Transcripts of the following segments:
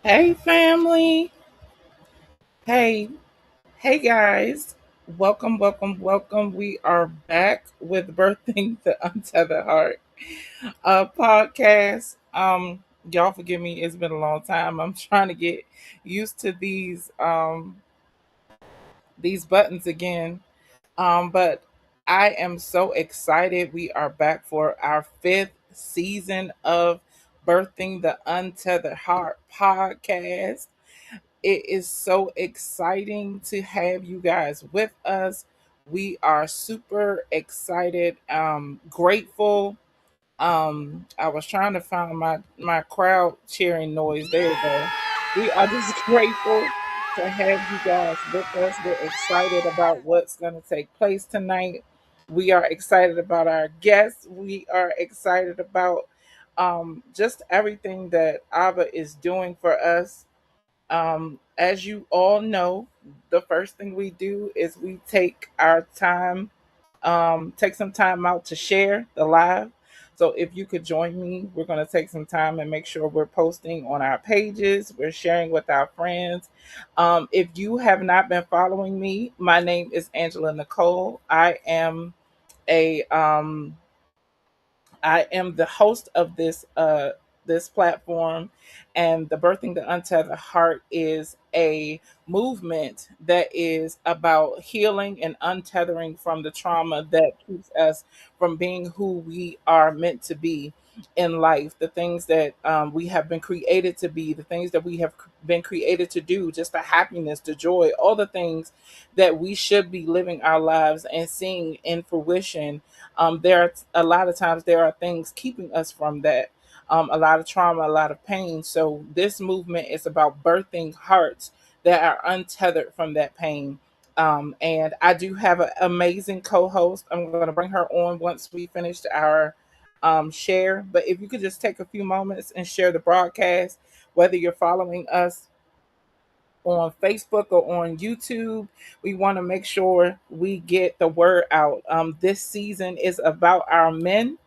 Hey family. Hey, hey guys. Welcome. We are back with Birthing the Untethered Heart podcast. Y'all forgive me, it's been a long time. I'm trying to get used to these buttons again. But I am so excited. We are back for our fifth season of Birthing the Untethered Heart podcast. It is so exciting to have you guys with us. We are super excited, grateful. I was trying to find my crowd cheering noise. There you go. We are just grateful to have you guys with us. We're excited about what's going to take place tonight. We are excited about our guests. We are excited about just everything that Ava is doing for us. As you all know, the first thing we do is we take some time out to share the live. So if you could join me, we're going to take some time and make sure we're posting on our pages, we're sharing with our friends. If you have not been following me, my name is Angela Nicole. A I am the host of this platform, and the Birthing the Untethered Heart is a movement that is about healing and untethering from the trauma that keeps us from being who we are meant to be in life, the things that we have been created to be, the things that we have been created to do, just the happiness, the joy, all the things that we should be living our lives and seeing in fruition. There are a lot of times there are things keeping us from that. A lot of trauma, a lot of pain. So this movement is about birthing hearts that are untethered from that pain. And I do have an amazing co-host. I'm going to bring her on once we finished our share. But if you could just take a few moments and share the broadcast, whether you're following us on Facebook or on YouTube. We want to make sure we get the word out. This season is about our men,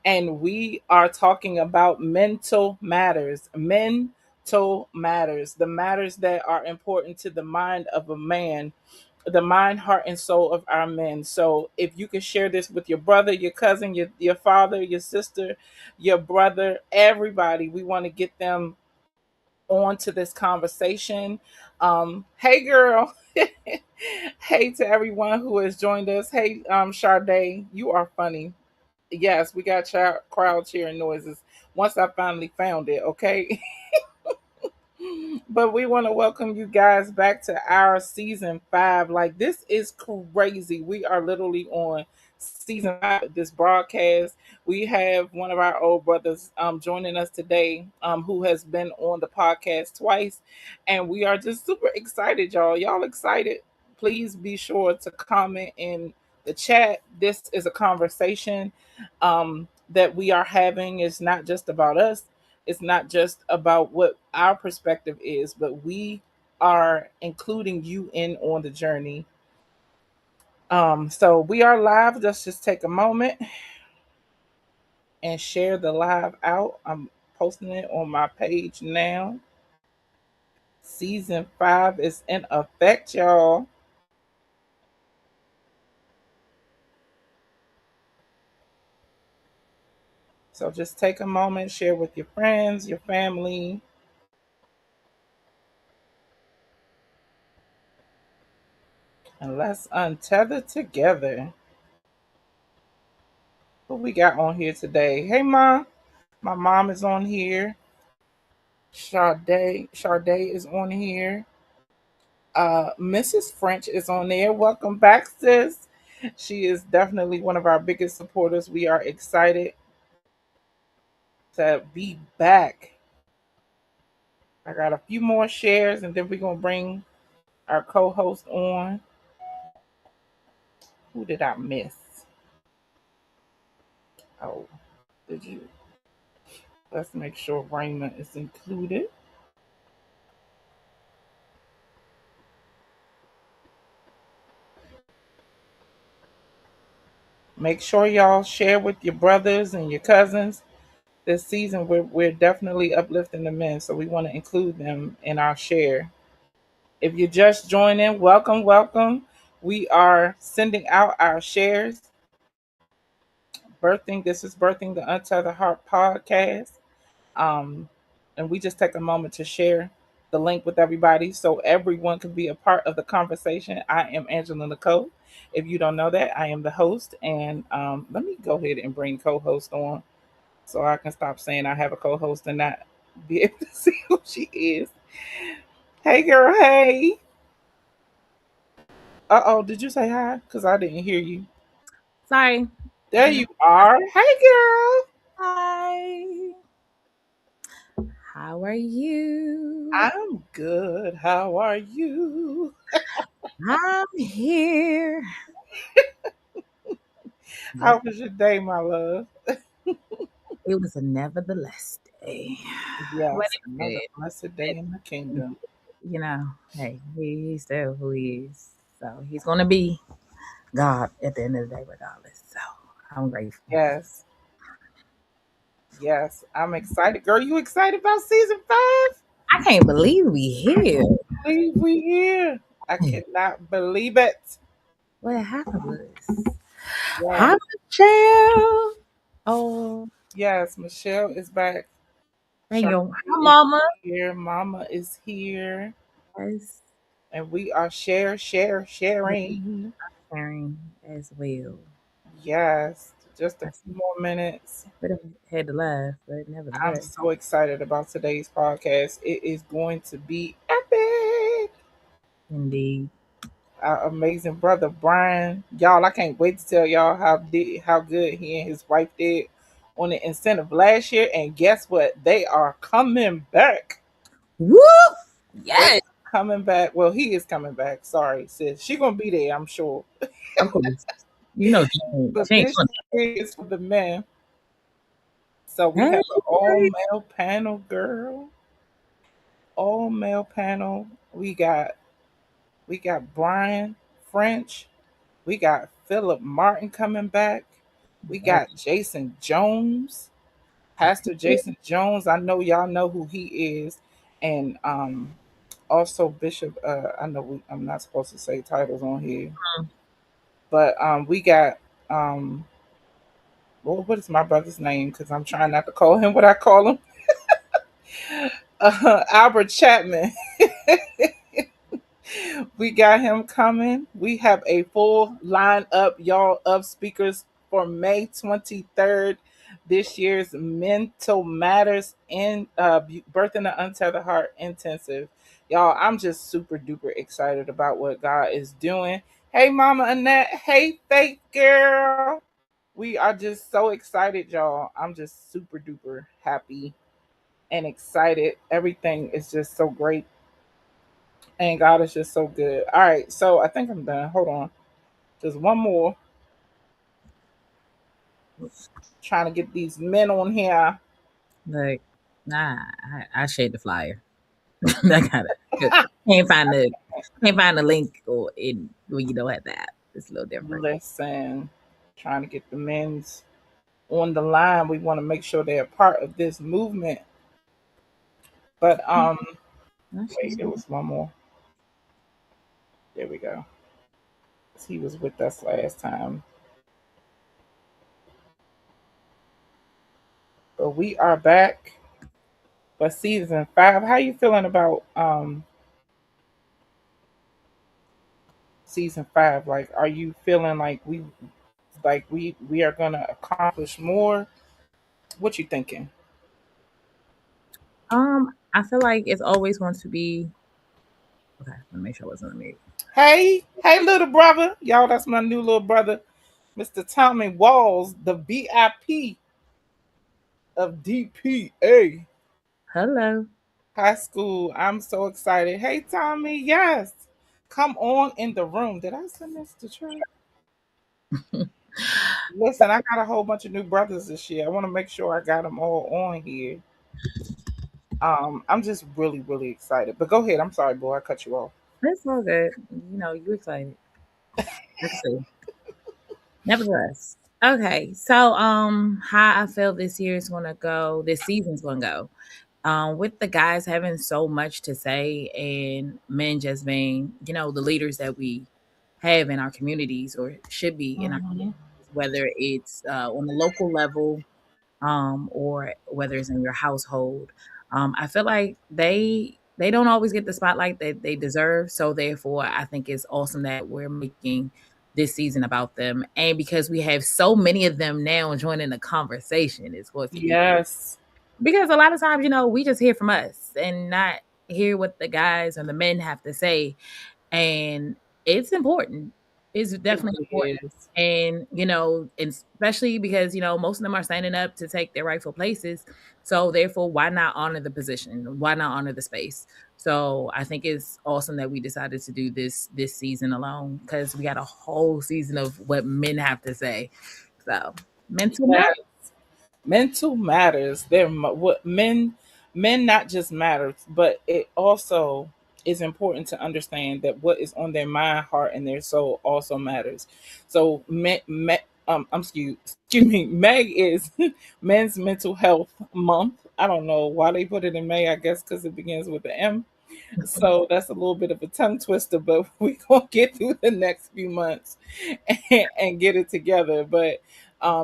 and we are talking about mental matters. Mental matters, the matters that are important to the mind of a man, the mind, heart, and soul of our men. So if you could share this with your brother, your cousin, your father, your sister, your brother, everybody, we want to get them on to this conversation. Hey, girl. Hey to everyone who has joined us. Hey, Sade, you are funny. Yes, we got crowd cheering noises once I finally found it. Okay. But we want to welcome you guys back to our season 5. Like, this is crazy. We are literally on season 5 of this broadcast. We have one of our old brothers joining us today, who has been on the podcast twice. And we are just super excited, y'all. Y'all excited? Please be sure to comment in the chat. This is a conversation that we are having. It's not just about us, it's not just about what our perspective is, but we are including you in on the journey. So we are live. Let's just take a moment and share the live out. I'm posting it on my page now. Season 5 is in effect, y'all. So just take a moment, share with your friends, your family, and let's untether together. Who we got on here today? Hey, Mom. My mom is on here. Sade is on here. Mrs. French is on there. Welcome back, sis. She is definitely one of our biggest supporters. We are excited to be back. I got a few more shares, and then we're gonna bring our co-host on. Who did I miss? Oh, did you? Let's make sure Raymond is included. Make sure y'all share with your brothers and your cousins. this season we're definitely uplifting the men, so we want to include them in our share. If you just joined in, welcome, welcome. We are sending out our shares. This is Birthing the Untethered Heart Podcast. Um, and we just take a moment to share the link with everybody so everyone can be a part of the conversation. I am Angela Nicole. If you don't know that, I am the host. And let me go ahead and bring co-host on so I can stop saying I have a co-host and not be able to see who she is. Hey, girl. Hey. Uh-oh. Did you say hi? Because I didn't hear you. Sorry. There you are. Hey, girl. Hi. How are you? I'm good. How are you? I'm here. How was your day, my love? It was a nevertheless day. But Yes, it was another good. blessed day in the kingdom. Hey, he's still who he is. So he's going to be God at the end of the day, regardless. So I'm grateful. Yes, yes, I'm excited. Girl, you excited about season 5? I can't believe we here. Believe we here. I cannot believe it. What happened was, Yes, hi, Michelle. Oh, yes, Michelle is back. thank you. Charmaine Hi, is Mama. here. Mama is here. Yes, And we are sharing. sharing as well. Yes, just a I few more minutes. would have had to laugh, but I'm nevertheless, so excited about today's podcast. It is going to be epic. indeed. Our amazing brother Brian. Y'all, I can't wait to tell y'all how good he and his wife did on the incentive last year. And guess what? They are coming back. Woo! They Yes, coming back. Well, he is coming back. Sorry, sis. She gonna be there, I'm sure. of course. You know, But she ain't this year is for the men. So we hey, have an all male panel, girl. All male panel. We got Brian French. We got Philip Martin coming back. We got Jason Jones, Pastor Jason Jones. I know y'all know who he is, and also Bishop. I know I'm not supposed to say titles on here, but we got what is my brother's name? Because I'm trying not to call him what I call him. Albert Chapman. We got him coming. We have a full lineup, y'all, of speakers for May 23rd. This year's Mental Matters in Birth in the Untethered Heart Intensive. Y'all, I'm just super duper excited about what God is doing. Hey, Mama Annette. Hey, Faith Girl. We are just so excited, y'all. I'm just super duper happy and excited. Everything is just so great and God is just so good. All right, so I think I'm done. Hold on. There's one more. Trying to get these men on here. like, nah, I shared the flyer. I got it. Can't find the link or in when you don't have the app. It's a little different. Listen, trying to get the men's on the line. We want to make sure they're part of this movement. But wait, there was one more. There we go. He was with us last time. But we are back for season 5. How you feeling about season 5? Like, are you feeling like we are gonna accomplish more? What you thinking? I feel like it's always going to be okay. Let me make sure I wasn't on mute. Hey, hey, little brother, y'all. That's my new little brother, Mr. Tommy Walls, the VIP of DPA Hello. High School. I'm so excited. Hey, Tommy, yes, come on in the room. Did I send this to Trey? Listen, I got a whole bunch of new brothers this year. I want to make sure I got them all on here. I'm just really, really excited. But go ahead. I'm sorry, boy. I cut you off. It's all good. You know, you excited. Let's see. Nevertheless. Okay, so how I feel this year is gonna go, this season's gonna go. With the guys having so much to say and men just being, the leaders that we have in our communities or should be in our Mhm. communities, whether it's on the local level, or whether it's in your household. I feel like they don't always get the spotlight that they deserve. So therefore, I think it's awesome that we're making this season about them, and because we have so many of them now joining the conversation, it's going to be Yes. because a lot of times, we just hear from us and not hear what the guys or the men have to say, and it's important. It's It definitely really important. is. And, and especially because, most of them are signing up to take their rightful places. So therefore, why not honor the position? Why not honor the space? So I think it's awesome that we decided to do this season alone because we got a whole season of what men have to say. So mental math. Mental matters. What men not just matters, but it also is important to understand that what is on their mind, heart, and their soul also matters. So, excuse me, May is Men's Mental Health Month. I don't know why they put it in May. I guess because it begins with the M. So that's a little bit of a tongue twister, but we gonna get through the next few months and get it together. But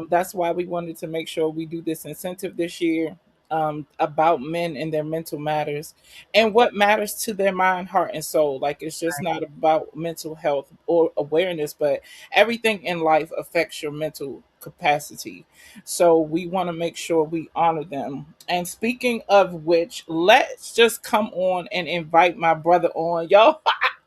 that's why we wanted to make sure we do this incentive this year, about men and their mental matters and what matters to their mind, heart, and soul. Like it's just not about mental health or awareness, but everything in life affects your mental capacity. So we want to make sure we honor them. And speaking of which, let's just come on and invite my brother on. Y'all,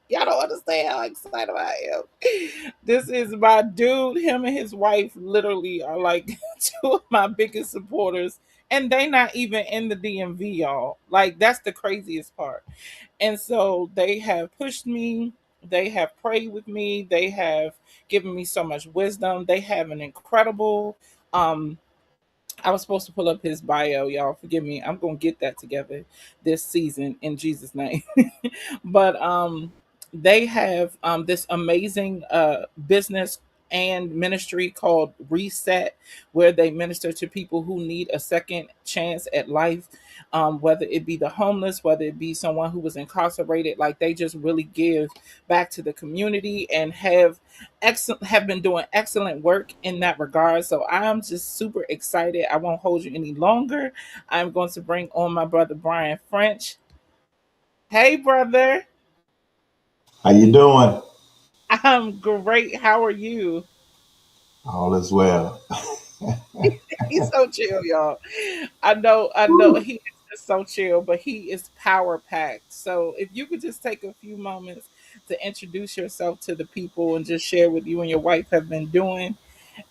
y'all don't understand how excited I am. This is my dude. Him and his wife literally are like two of my biggest supporters. And they not even in the DMV, y'all. Like that's the craziest part. And so they have pushed me, they have prayed with me, they have given me so much wisdom. They have an incredible um I was supposed to pull up his bio, y'all. Forgive me. I'm gonna get that together this season in Jesus' name. But they have this amazing business and ministry called Reset, where they minister to people who need a second chance at life, whether it be the homeless, whether it be someone who was incarcerated. Like they just really give back to the community and have been doing excellent work in that regard. So I'm just super excited. I won't hold you any longer. I'm going to bring on my brother Brian French. Hey, brother. How you doing? I'm great. How are you? All is well. He's so chill, y'all. I know he is just so chill, but he is power packed. So if you could just take a few moments to introduce yourself to the people and just share what you and your wife have been doing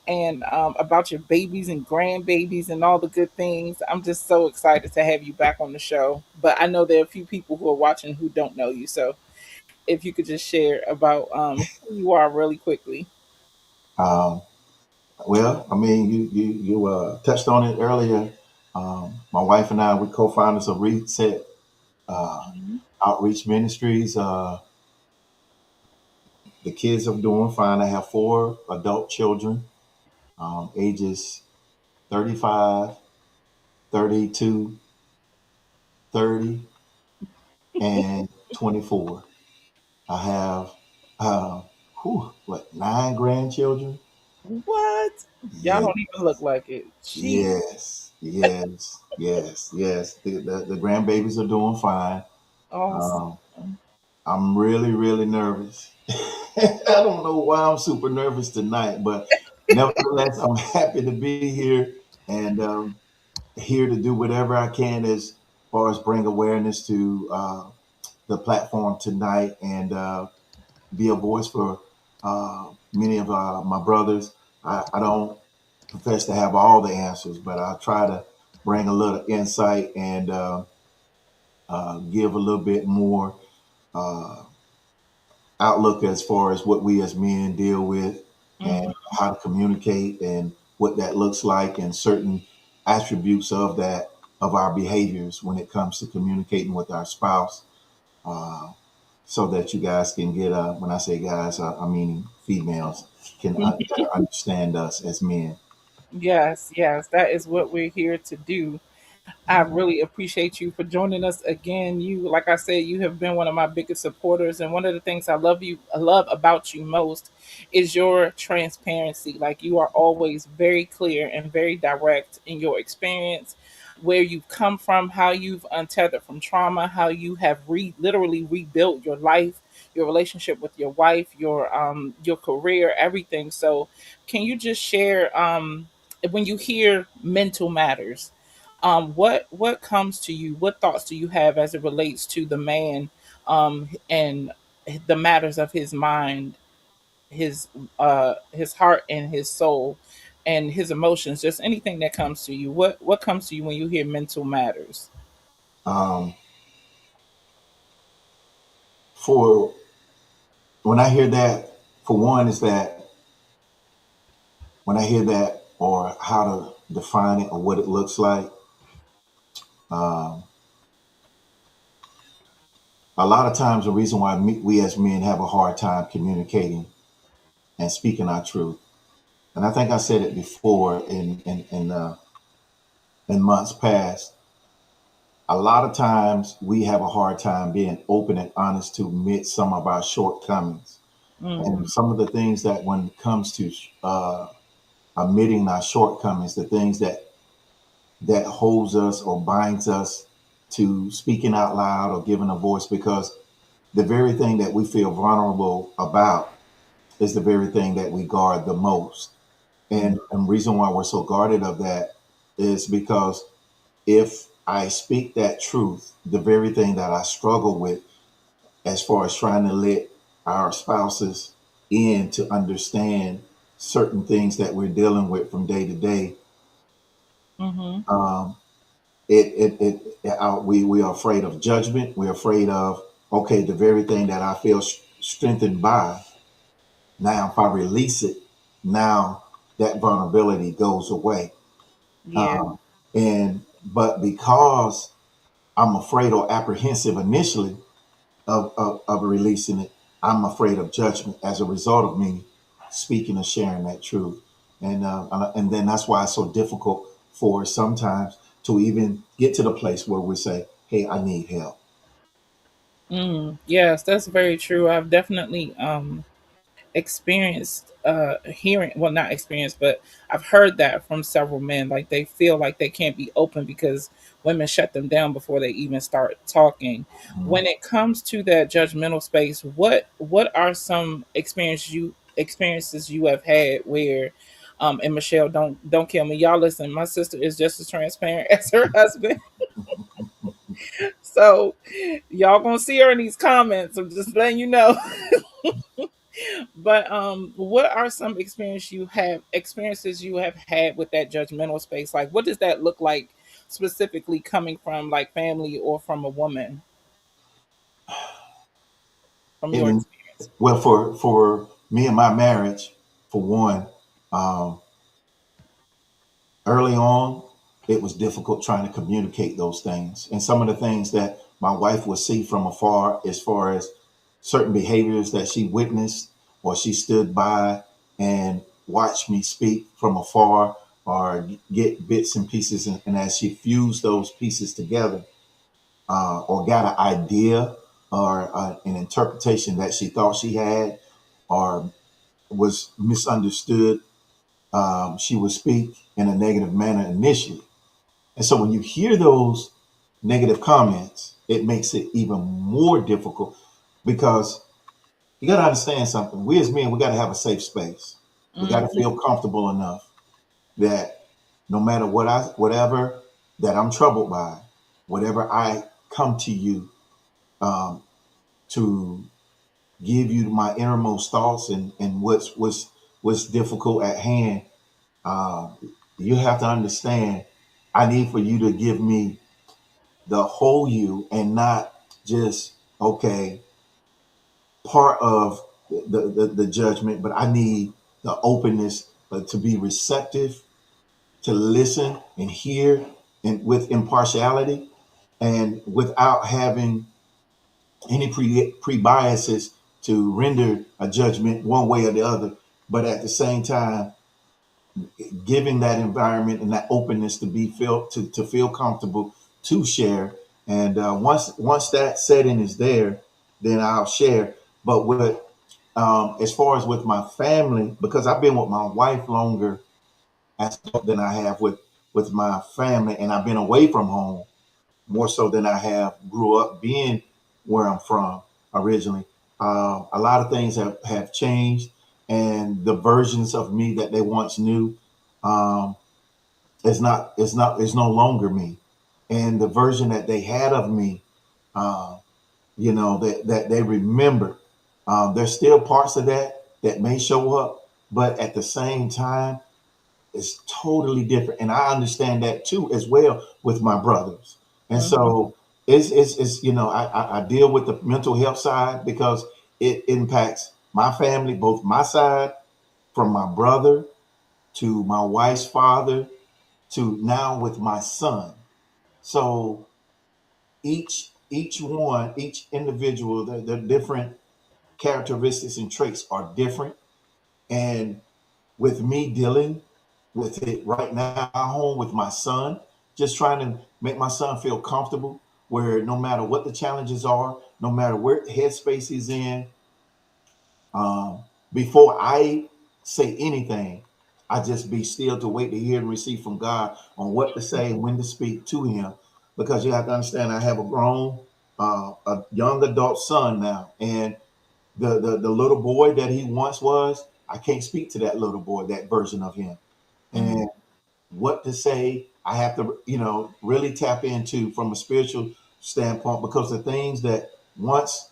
and about your babies and grandbabies and all the good things. I'm just so excited to have you back on the show. But I know there are a few people who are watching who don't know you. So if you could just share about who you are really quickly. Um, well, I mean, you touched on it earlier. My wife and I, we co-founders of Reset uh, Mhm. Outreach Ministries. The kids are doing fine. I have four adult children, ages 35, 32, 30, and 24. I have, uh, nine grandchildren. What? Y'all Yeah. don't even look like it. Jeez. Yes. The grandbabies are doing fine. Awesome. Um, I'm really, really nervous. I don't know why I'm super nervous tonight, but nevertheless, I'm happy to be here and here to do whatever I can as far as bring awareness to the platform tonight and be a voice for many of my brothers. I don't profess to have all the answers, but I try to bring a little insight and give a little bit more uh, outlook as far as what we as men deal with and Mhm. how to communicate and what that looks like and certain attributes of that of our behaviors when it comes to communicating with our spouse. Uh, so that you guys can get, when I say guys, I mean females, can better understand us as men. Yes, yes, that is what we're here to do. I really appreciate you for joining us again. You, like I said, you have been one of my biggest supporters, and one of the things I love about you most is your transparency. Like you are always very clear and very direct in your experience, where you've come from, how you've untethered from trauma, how you have literally rebuilt your life, your relationship with your wife, your career, everything. So, can you just share when you hear mental matters? What comes to you? What thoughts do you have as it relates to the man, and the matters of his mind, his heart and his soul, and his emotions? Just anything that comes to you. What comes to you when you hear mental matters? Um, for when I hear that, for one, is that when I hear that, or how to define it, or what it looks like, um, a lot of times the reason why we as men have a hard time communicating and speaking our truth, and I think I said it before in months past. A lot of times we have a hard time being open and honest to admit some of our shortcomings and Mm, some of the things that, when it comes to admitting our shortcomings, the things that holds us or binds us to speaking out loud or giving a voice, because the very thing that we feel vulnerable about is the very thing that we guard the most. mm, And reason why we're so guarded of that is because if I speak that truth, the very thing that I struggle with as far as trying to let our spouses in to understand certain things that we're dealing with from day to day, mm-hmm, um, we are afraid of judgment. We're afraid of, okay, the very thing that I feel strengthened by, now if I release it, now that vulnerability goes away. yeah. Um, but because I'm afraid or apprehensive initially of releasing it, I'm afraid of judgment as a result of me speaking and sharing that truth. And then that's why it's so difficult for us sometimes to even get to the place where we say, hey, I need help. Yes, that's very true. I've definitely experienced hearing, well, not experienced, but I've heard that from several men. Like they feel like they can't be open because women shut them down before they even start talking. Mhm. When it comes to that judgmental space, what are some experiences you have had where and Michelle, don't kill me, y'all listen, my sister is just as transparent as her husband. So y'all gonna see her in these comments. I'm just letting you know. But what are some experiences you have had with that judgmental space? Like what does that look like specifically coming from like family or from a woman from It your in, experience? well, for me and my marriage, for one, um, early on, it was difficult trying to communicate those things. And some of the things that my wife would see from afar, as far as certain behaviors that she witnessed or she stood by and watched me speak from afar or get bits and pieces. And as she fused those pieces together, or got an idea or an interpretation that she thought she had or was misunderstood, she would speak in a negative manner initially. And so when you hear those negative comments, it makes it even more difficult because you got to understand something. We as men, we got to have a safe space. We got to Hmm. feel comfortable enough that no matter whatever that I'm troubled by, whatever I come to you um, to give you my innermost thoughts and what's difficult at hand, uh, you have to understand. I need for you to give me the whole you and not just, okay, part of the judgment, but I need the openness to be receptive, to listen and hear, and with impartiality and without having any pre biases to render a judgment one way or the other, but at the same time, giving that environment and that openness to be felt to feel comfortable to share. And once that setting is there, then I'll share. But with as far as with my family, because I've been with my wife longer as than I have with my family, and I've been away from home more so than I have grew up being where I'm from originally. A lot of things have changed, and the versions of me that they once knew um, is no longer me, and the version that they had of me, uh, that they remember. There's still parts of that may show up, but at the same time, it's totally different, and I understand that too as well with my brothers. And Mm-hmm. so it's I deal with the mental health side because it impacts my family, both my side, from my brother to my wife's father to now with my son. So each individual, the different characteristics and traits are different. And with me dealing with it right now at home with my son, just trying to make my son feel comfortable where no matter what the challenges are, no matter where headspace he's in, um, before I say anything, I just be still to wait to hear and receive from God on what to say and when to speak to him. Because you have to understand, I have a young adult son now, and the little boy that he once was, I can't speak to that little boy, that version of him. Mm-hmm. And what to say, I have to, really tap into from a spiritual standpoint because the things that once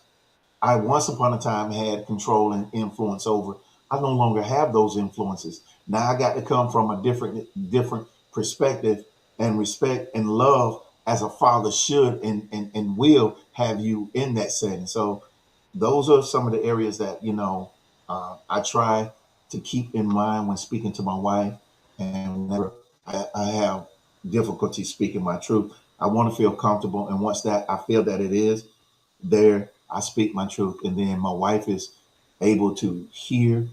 upon a time had control and influence over, I no longer have those influences. Now I got to come from a different perspective and respect and love as a father should and will have you in that setting. So those are some of the areas that I try to keep in mind when speaking to my wife, and whenever I have difficulty speaking my truth, I want to feel comfortable. And once that I feel that it is there, I speak my truth, and then my wife is able to hear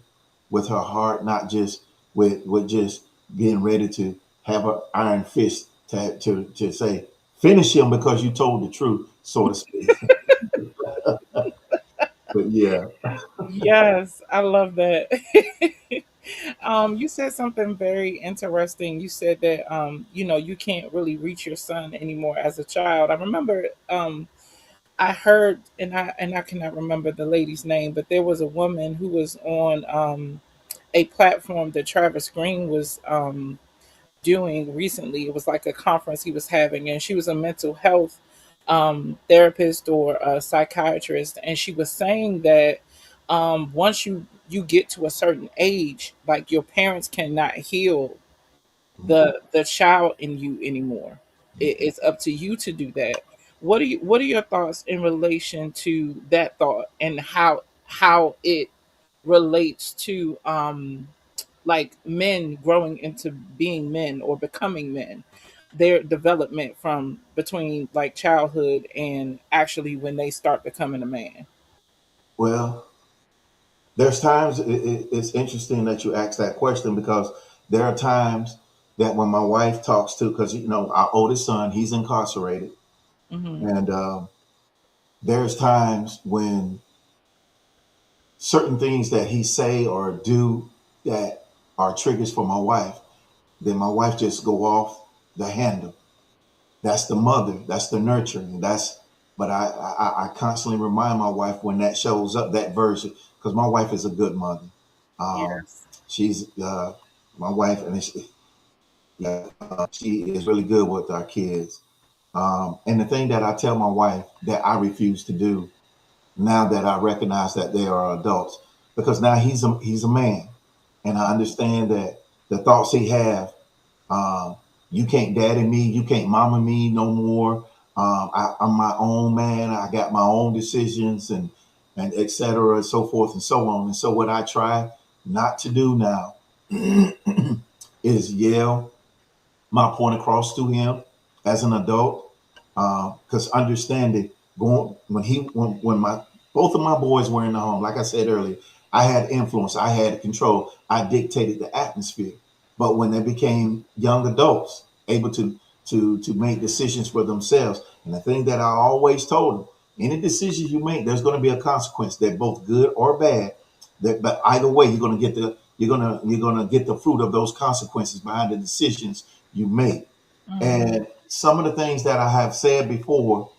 with her heart, not just with just being ready to have an iron fist to say finish him because you told the truth, so to speak. But yeah. Yes, I love that. You said something very interesting. You said that you can't really reach your son anymore as a child. I remember I heard, and I cannot remember the lady's name, but there was a woman who was on a platform that Travis Green was doing recently. It was like a conference he was having, and she was a mental health therapist or a psychiatrist, and she was saying that once you get to a certain age, like your parents cannot heal the child in you anymore. It's up to you to do that. What are your thoughts in relation to that thought and how it relates to like men growing into being men or becoming men, their development from between like childhood and actually when they start becoming a man. Well, there's times it's interesting that you ask that question because there are times that when my wife talks to, because our oldest son, he's incarcerated, Hmm. and there's times when certain things that he say or do that are triggers for my wife, then my wife just go off the handle. That's the mother, that's the nurturing, but I constantly remind my wife when that shows up, that version, because my wife is a good mother. um, Yes. she's my wife, and she is really good with our kids. And the thing that I tell my wife that I refuse to do now that I recognize that they are adults, because now he's a man, and I understand that the thoughts he have, um, you can't daddy me, you can't mama me no more. I'm my own man. I got my own decisions and et cetera, and so forth and so on. And so what I try not to do now is yell my point across to him as an adult, because understanding. going when my both of my boys were in the home. Like I said earlier, I had influence, I had control, I dictated the atmosphere. But when they became young adults, able to make decisions for themselves, and the thing that I always told them, any decision you make, there's going to be a consequence. They're both good or bad. But either way, you're gonna get the fruit of those consequences behind the decisions you make. Mm-hmm. And some of the things that I have said before,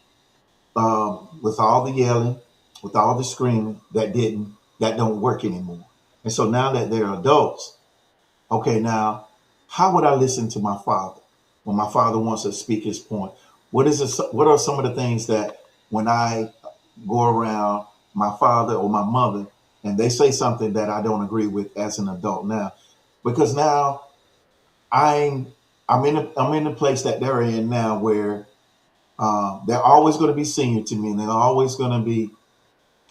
with all the yelling, with all the screaming, that don't work anymore. And so now that they're adults, okay, now how would I listen to my father when my father wants to speak his point? What are some of the things that when I go around my father or my mother and they say something that I don't agree with as an adult now? Because now I'm I'm in a place that they're in now where they're always going to be senior to me, and they're always going to be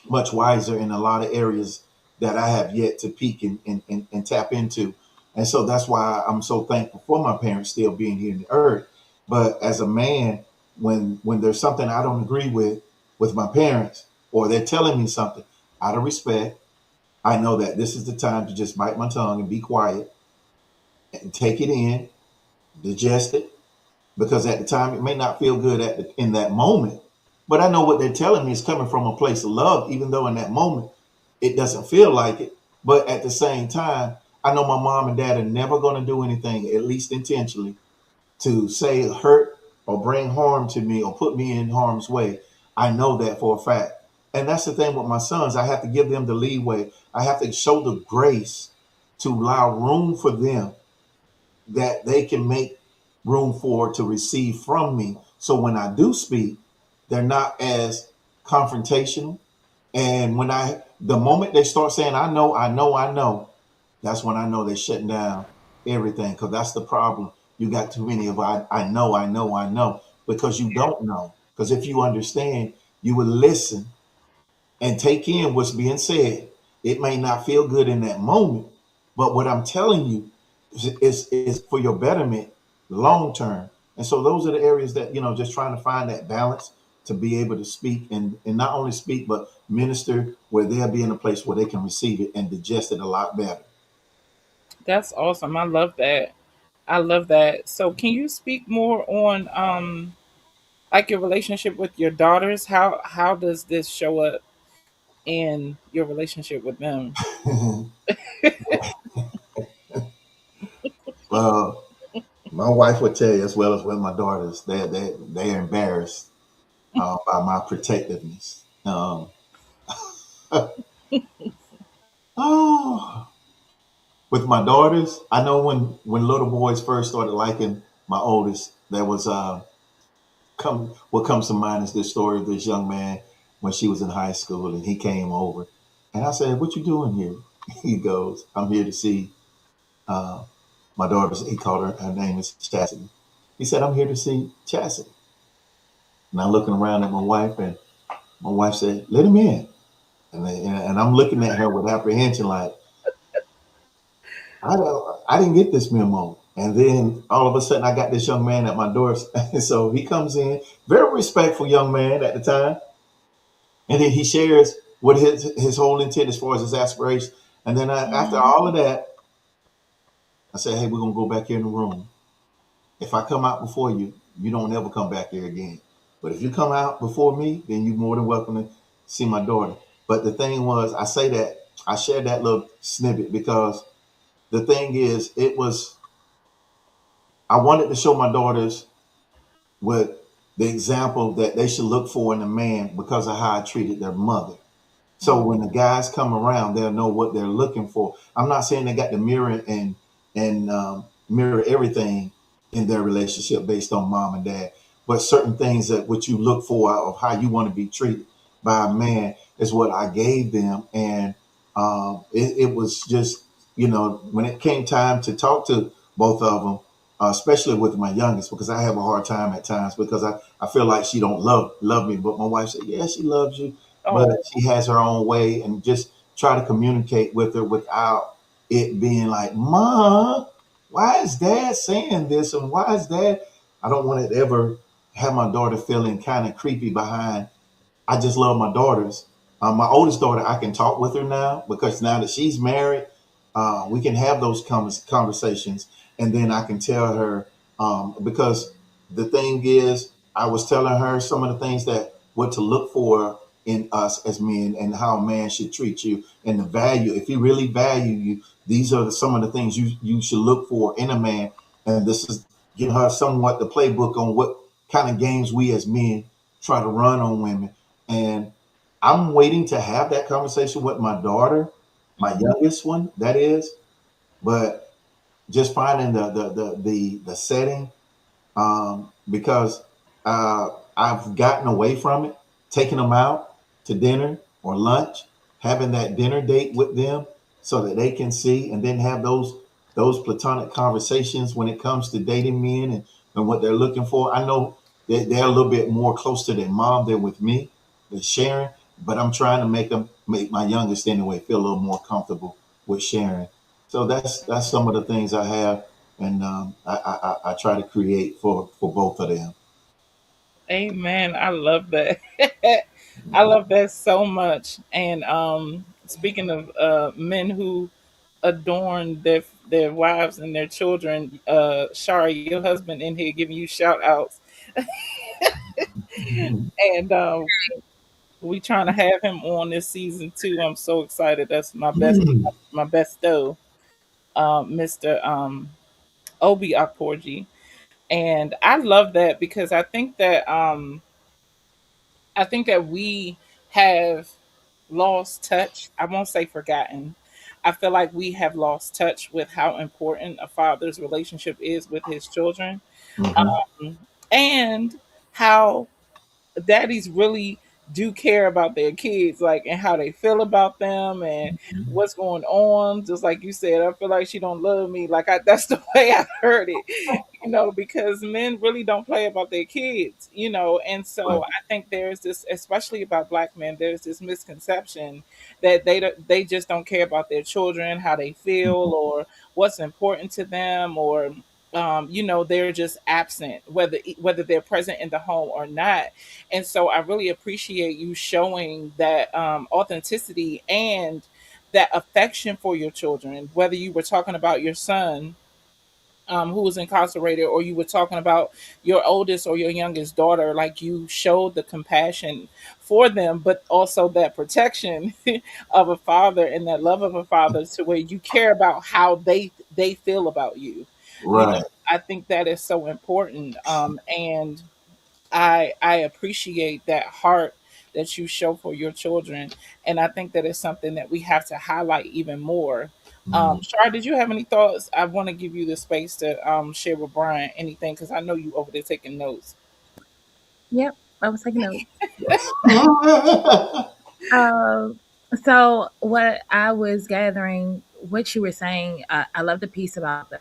much wiser in a lot of areas that I have yet to peek and tap into. And so that's why I'm so thankful for my parents still being here in the earth. But as a man, when there's something I don't agree with my parents, or they're telling me something out of respect, I know that this is the time to just bite my tongue and be quiet and take it in, digest it, because at the time it may not feel good in that moment, but I know what they're telling me is coming from a place of love, even though in that moment it doesn't feel like it. But at the same time, I know my mom and dad are never going to do anything, at least intentionally, to say hurt or bring harm to me or put me in harm's way. I know that for a fact. And that's the thing with my sons. I have to give them the leeway. I have to show the grace to allow room for them that they can make room for to receive from me. So when I do speak, they're not as confrontational. And the moment they start saying, I know, I know, I know, that's when I know they're shutting down everything. Because that's the problem. You got too many of I know, I know, I know, because you don't know. Because if you understand, you would listen and take in what's being said. It may not feel good in that moment, but what I'm telling you is for your betterment long term. And so those are the areas that, just trying to find that balance to be able to speak and not only speak, but minister where they'll be in a place where they can receive it and digest it a lot better. That's awesome. I love that. I love that. So can you speak more on like your relationship with your daughters? How does this show up in your relationship with them? Well, my wife would tell you as well as with my daughters, they're embarrassed by my protectiveness. Oh, with my daughters, I know when little boys first started liking my oldest, there was what comes to mind is this story of this young man when she was in high school and he came over, and I said, "What you doing here?" He goes, "I'm here to see uh, my daughter." He called her name is Chastity. He said, "I'm here to see Chastity." And I'm looking around at my wife, and my wife said, "Let him in." And I'm looking at her with apprehension, like, I didn't get this memo. And then all of a sudden, I got this young man at my door. And so he comes in, very respectful young man at the time. And then he shares what his whole intent as far as his aspiration. And then after Mhm. all of that, I said, "Hey, we're going to go back here in the room. If I come out before you, you don't ever come back here again. But if you come out before me, then you're more than welcome to see my daughter." But the thing was, I shared that little snippet because the thing is, I wanted to show my daughters what the example that they should look for in a man because of how I treated their mother. So when the Mhm. guys come around, they'll know what they're looking for. I'm not saying they got to mirror and mirror everything in their relationship based on mom and dad, but certain things that what you look for of how you want to be treated by a man is what I gave them, and it was just when it came time to talk to both of them, especially with my youngest, because I have a hard time at times because I feel like she don't love me, but my wife said, "Yeah, she loves you." But Oh, she has her own way, and just try to communicate with her without it being like, "Ma, why is dad saying this?" And why is dad? I don't want to ever have my daughter feeling kind of creepy behind I just love my daughters. My oldest daughter, I can talk with her now because now that she's married, we can have those conversations, and then I can tell her because the thing is, I was telling her some of the things that what to look for in us as men and how a man should treat you and the value. If he really value you, these are some of the things you should look for in a man. And this is giving her somewhat the playbook on what kind of games we as men try to run on women. And I'm waiting to have that conversation with my daughter, my youngest one, that is. But just finding the setting because I've gotten away from it, taking them out to dinner or lunch, having that dinner date with them so that they can see and then have those platonic conversations when it comes to dating men and what they're looking for. I know they're a little bit more close to their mom than with me, than sharing, but I'm trying to make my youngest anyway feel a little more comfortable with sharing. So that's some of the things I have and I try to create for both of them. Amen. I love that. I love that so much. And speaking of men who adorn their wives and their children, Shari, your husband in here giving you shout outs. And we trying to have him on this season too. I'm so excited. That's my besto, Mr. Obi Akporji. And I love that because I think that we have lost touch. I won't say forgotten. I feel like we have lost touch with how important a father's relationship is with his children, Hmm. and how daddies really do care about their kids, like, and how they feel about them and what's going on. Just like you said, I feel like she don't love me. Like that's the way I heard it, because men really don't play about their kids, and so Right. I think there's this, especially about black men, there's this misconception that they just don't care about their children, how they feel, Mhm. or what's important to them, or they're just absent, whether they're present in the home or not. And so I really appreciate you showing that authenticity and that affection for your children, whether you were talking about your son, who was incarcerated, or you were talking about your oldest or your youngest daughter. Like, you showed the compassion for them, but also that protection of a father and that love of a father, to where you care about how they feel about you. Right. I think that is so important, and I appreciate that heart that you show for your children, and I think that is something that we have to highlight even more. Mhm. Shar, did you have any thoughts? I want to give you the space to share with Brian anything, because I know you over there taking notes. Yep, I was taking notes. Yes. Um, so what I was gathering, what you were saying, I love the piece about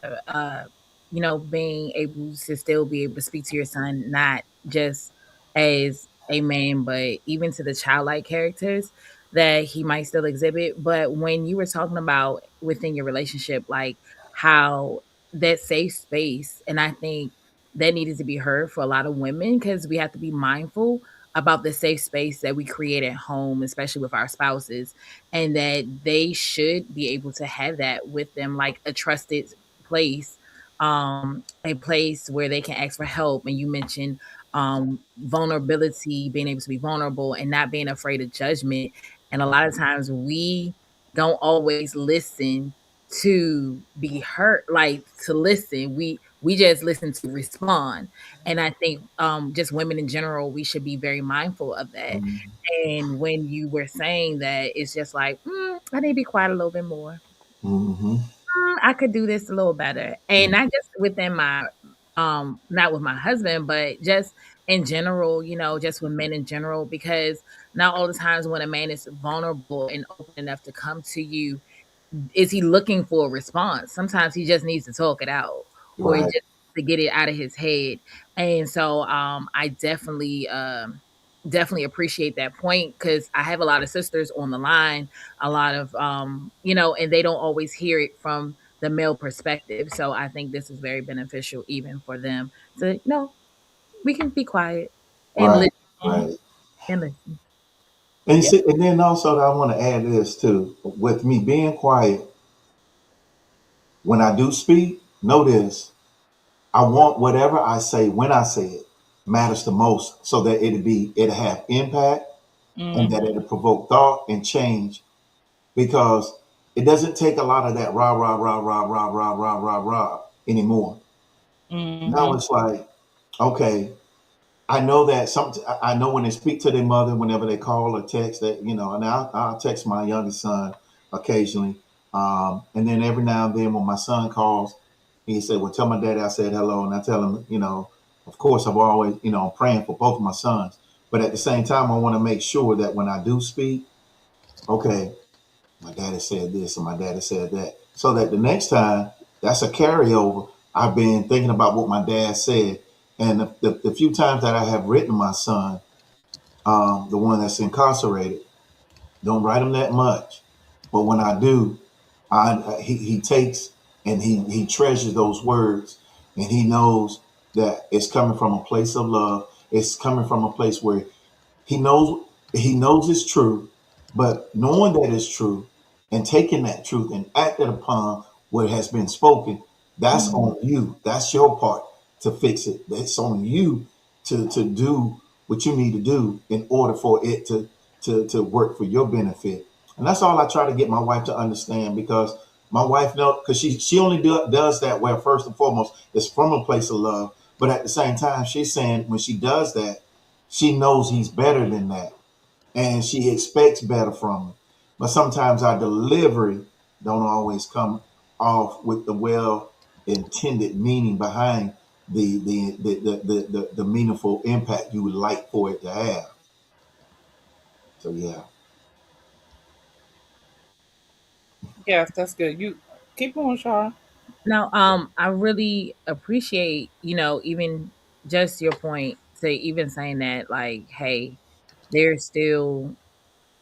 being able to still be able to speak to your son, not just as a man, but even to the childlike characters that he might still exhibit. But when you were talking about within your relationship, like how that safe space, and I think that needed to be heard for a lot of women because we have to be mindful about the safe space that we create at home, especially with our spouses, and that they should be able to have that with them, like a trusted place, a place where they can ask for help. And you mentioned vulnerability, being able to be vulnerable and not being afraid of judgment. And a lot of times we don't always listen to be hurt, like to listen. We just listen to respond. And I think just women in general, we should be very mindful of that. And when you were saying that, it's just like, I need to be quiet a little bit more. Hmm. I could do this a little better. And not just within my, not with my husband, but just in general, just with men in general, because not all the times when a man is vulnerable and open enough to come to you, is he looking for a response? Sometimes he just needs to talk it out or Right. just to get it out of his head. And so I definitely appreciate that point because I have a lot of sisters on the line, a lot of and they don't always hear it from the male perspective. So I think this is very beneficial even for them to we can be quiet and Right. listen Right. and listen. And you Yeah. see, and then also I want to add this too. With me being quiet, when I do speak, know this. I want whatever I say when I say it matters the most, so that it'll have impact and that Mm-hmm. it'll provoke thought and change. Because it doesn't take a lot of that rah rah rah rah rah rah rah rah rah anymore. Now Mm-hmm. it's like, okay, I know that I know when they speak to their mother, whenever they call or text, that and I'll text my youngest son occasionally, and then every now and then when my son calls, he said, "Well, tell my daddy I said hello," and I tell him, of course, I've always, I'm praying for both of my sons, but at the same time, I want to make sure that when I do speak, okay, my daddy said this and my daddy said that, so that the next time, that's a carryover. I've been thinking about what my dad said, and the few times that I have written my son, the one that's incarcerated, don't write him that much, but when I do, he takes and he treasures those words, and he knows that it's coming from a place of love. It's coming from a place where he knows he knows it's true, but knowing that it's true and taking that truth and acting upon what has been spoken, that's Mm-hmm. on you. That's your part to fix it. That's on you to do what you need to do in order for it to work for your benefit. And that's all I try to get my wife to understand, because my wife knows, because she only does that where first and foremost it's from a place of love, but at the same time she's saying when she does that, she knows he's better than that, and she expects better from him. But sometimes our delivery don't always come off with the well intended meaning behind the meaningful impact you would like for it to have. So yeah. Yes, that's good. You keep going, Shara. Now, I really appreciate, even just your point to even saying that, like, hey, there's still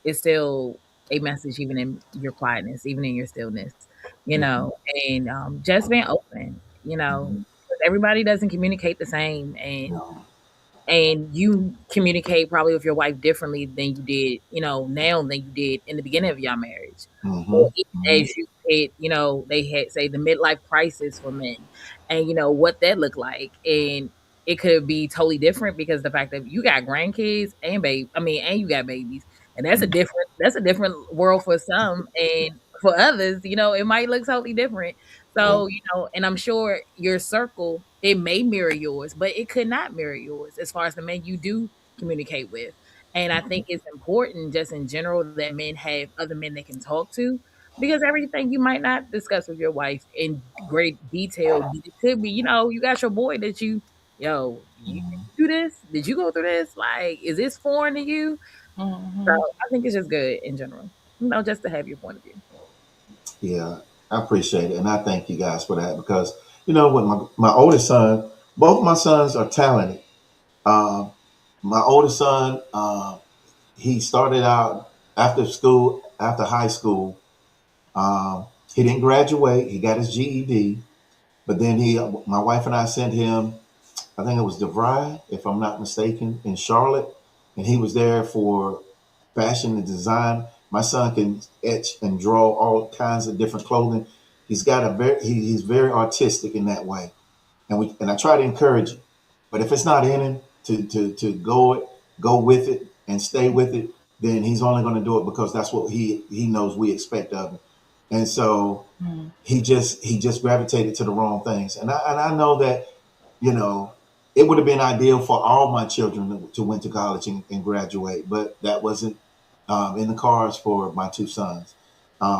it's still a message even in your quietness, even in your stillness, Mhm. and just being open, Mhm. 'cause everybody doesn't communicate the same, No. and you communicate probably with your wife differently than you did, now than you did in the beginning of your marriage. Or Mhm. even Mhm. as you hit, they had say the midlife crisis for men, and what that looked like, and it could be totally different because the fact that you got grandkids and and you got babies, and that's a different world for some, and for others, it might look totally different. Yeah. So, and I'm sure your circle, it may mirror yours, but it could not mirror yours as far as the men you do communicate with. And I think it's important just in general that men have other men they can talk to, because everything you might not discuss with your wife in great detail. It could be, you got your boy that did Mhm. you do this? Did you go through this? Like, is this foreign to you? So Mm-hmm. I think it's just good in general, just to have your point of view. Yeah, I appreciate it, and I thank you guys for that, because with my oldest son, both my sons are talented. Um, my oldest son, he started out after school, after high school. He didn't graduate. He got his GED, but then my wife and I sent him. I think it was DeVry, if I'm not mistaken, in Charlotte, and he was there for fashion and design. My son can etch and draw all kinds of different clothing. He's very artistic in that way, and I try to encourage him. But if it's not in him to go with it and stay with it, then he's only going to do it because that's what he knows we expect of him. And so he just gravitated to the wrong things. And I know that you know it would have been ideal for all my children to went to college and graduate, but that wasn't in the cards for my two sons.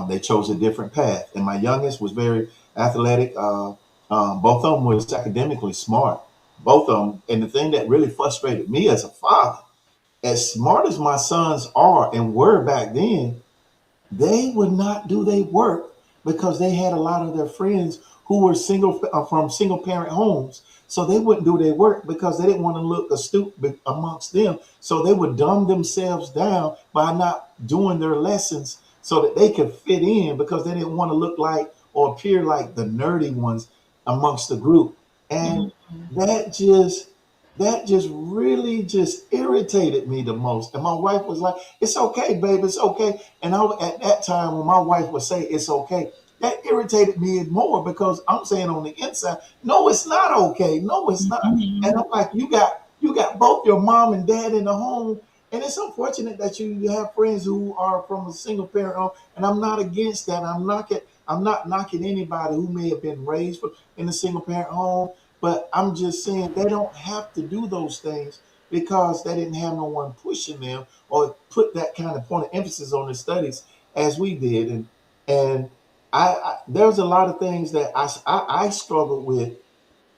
They chose a different path, and my youngest was very athletic. Both of them was academically smart, both of them. And the thing that really frustrated me as a father, as smart as my sons are and were back then, they would not do their work because they had a lot of their friends who were from single parent homes. So they wouldn't do their work because they didn't want to look astute amongst them. So they would dumb themselves down by not doing their lessons so that they could fit in, because they didn't want to look like or appear like the nerdy ones amongst the group. And Mm-hmm. that just that just really just irritated me the most. And my wife was like, "It's okay, babe, it's okay." And at that time, when my wife would say, "It's okay," that irritated me more because I'm saying on the inside, "No, it's not okay. No, it's not." And Mhm. I'm like, "You got both your mom and dad in the home." And it's unfortunate that you have friends who are from a single parent home, and I'm not against that. I'm not knocking anybody who may have been raised in a single parent home, but I'm just saying they don't have to do those things because they didn't have no one pushing them or put that kind of point of emphasis on the studies as we did. And there's a lot of things that I struggled with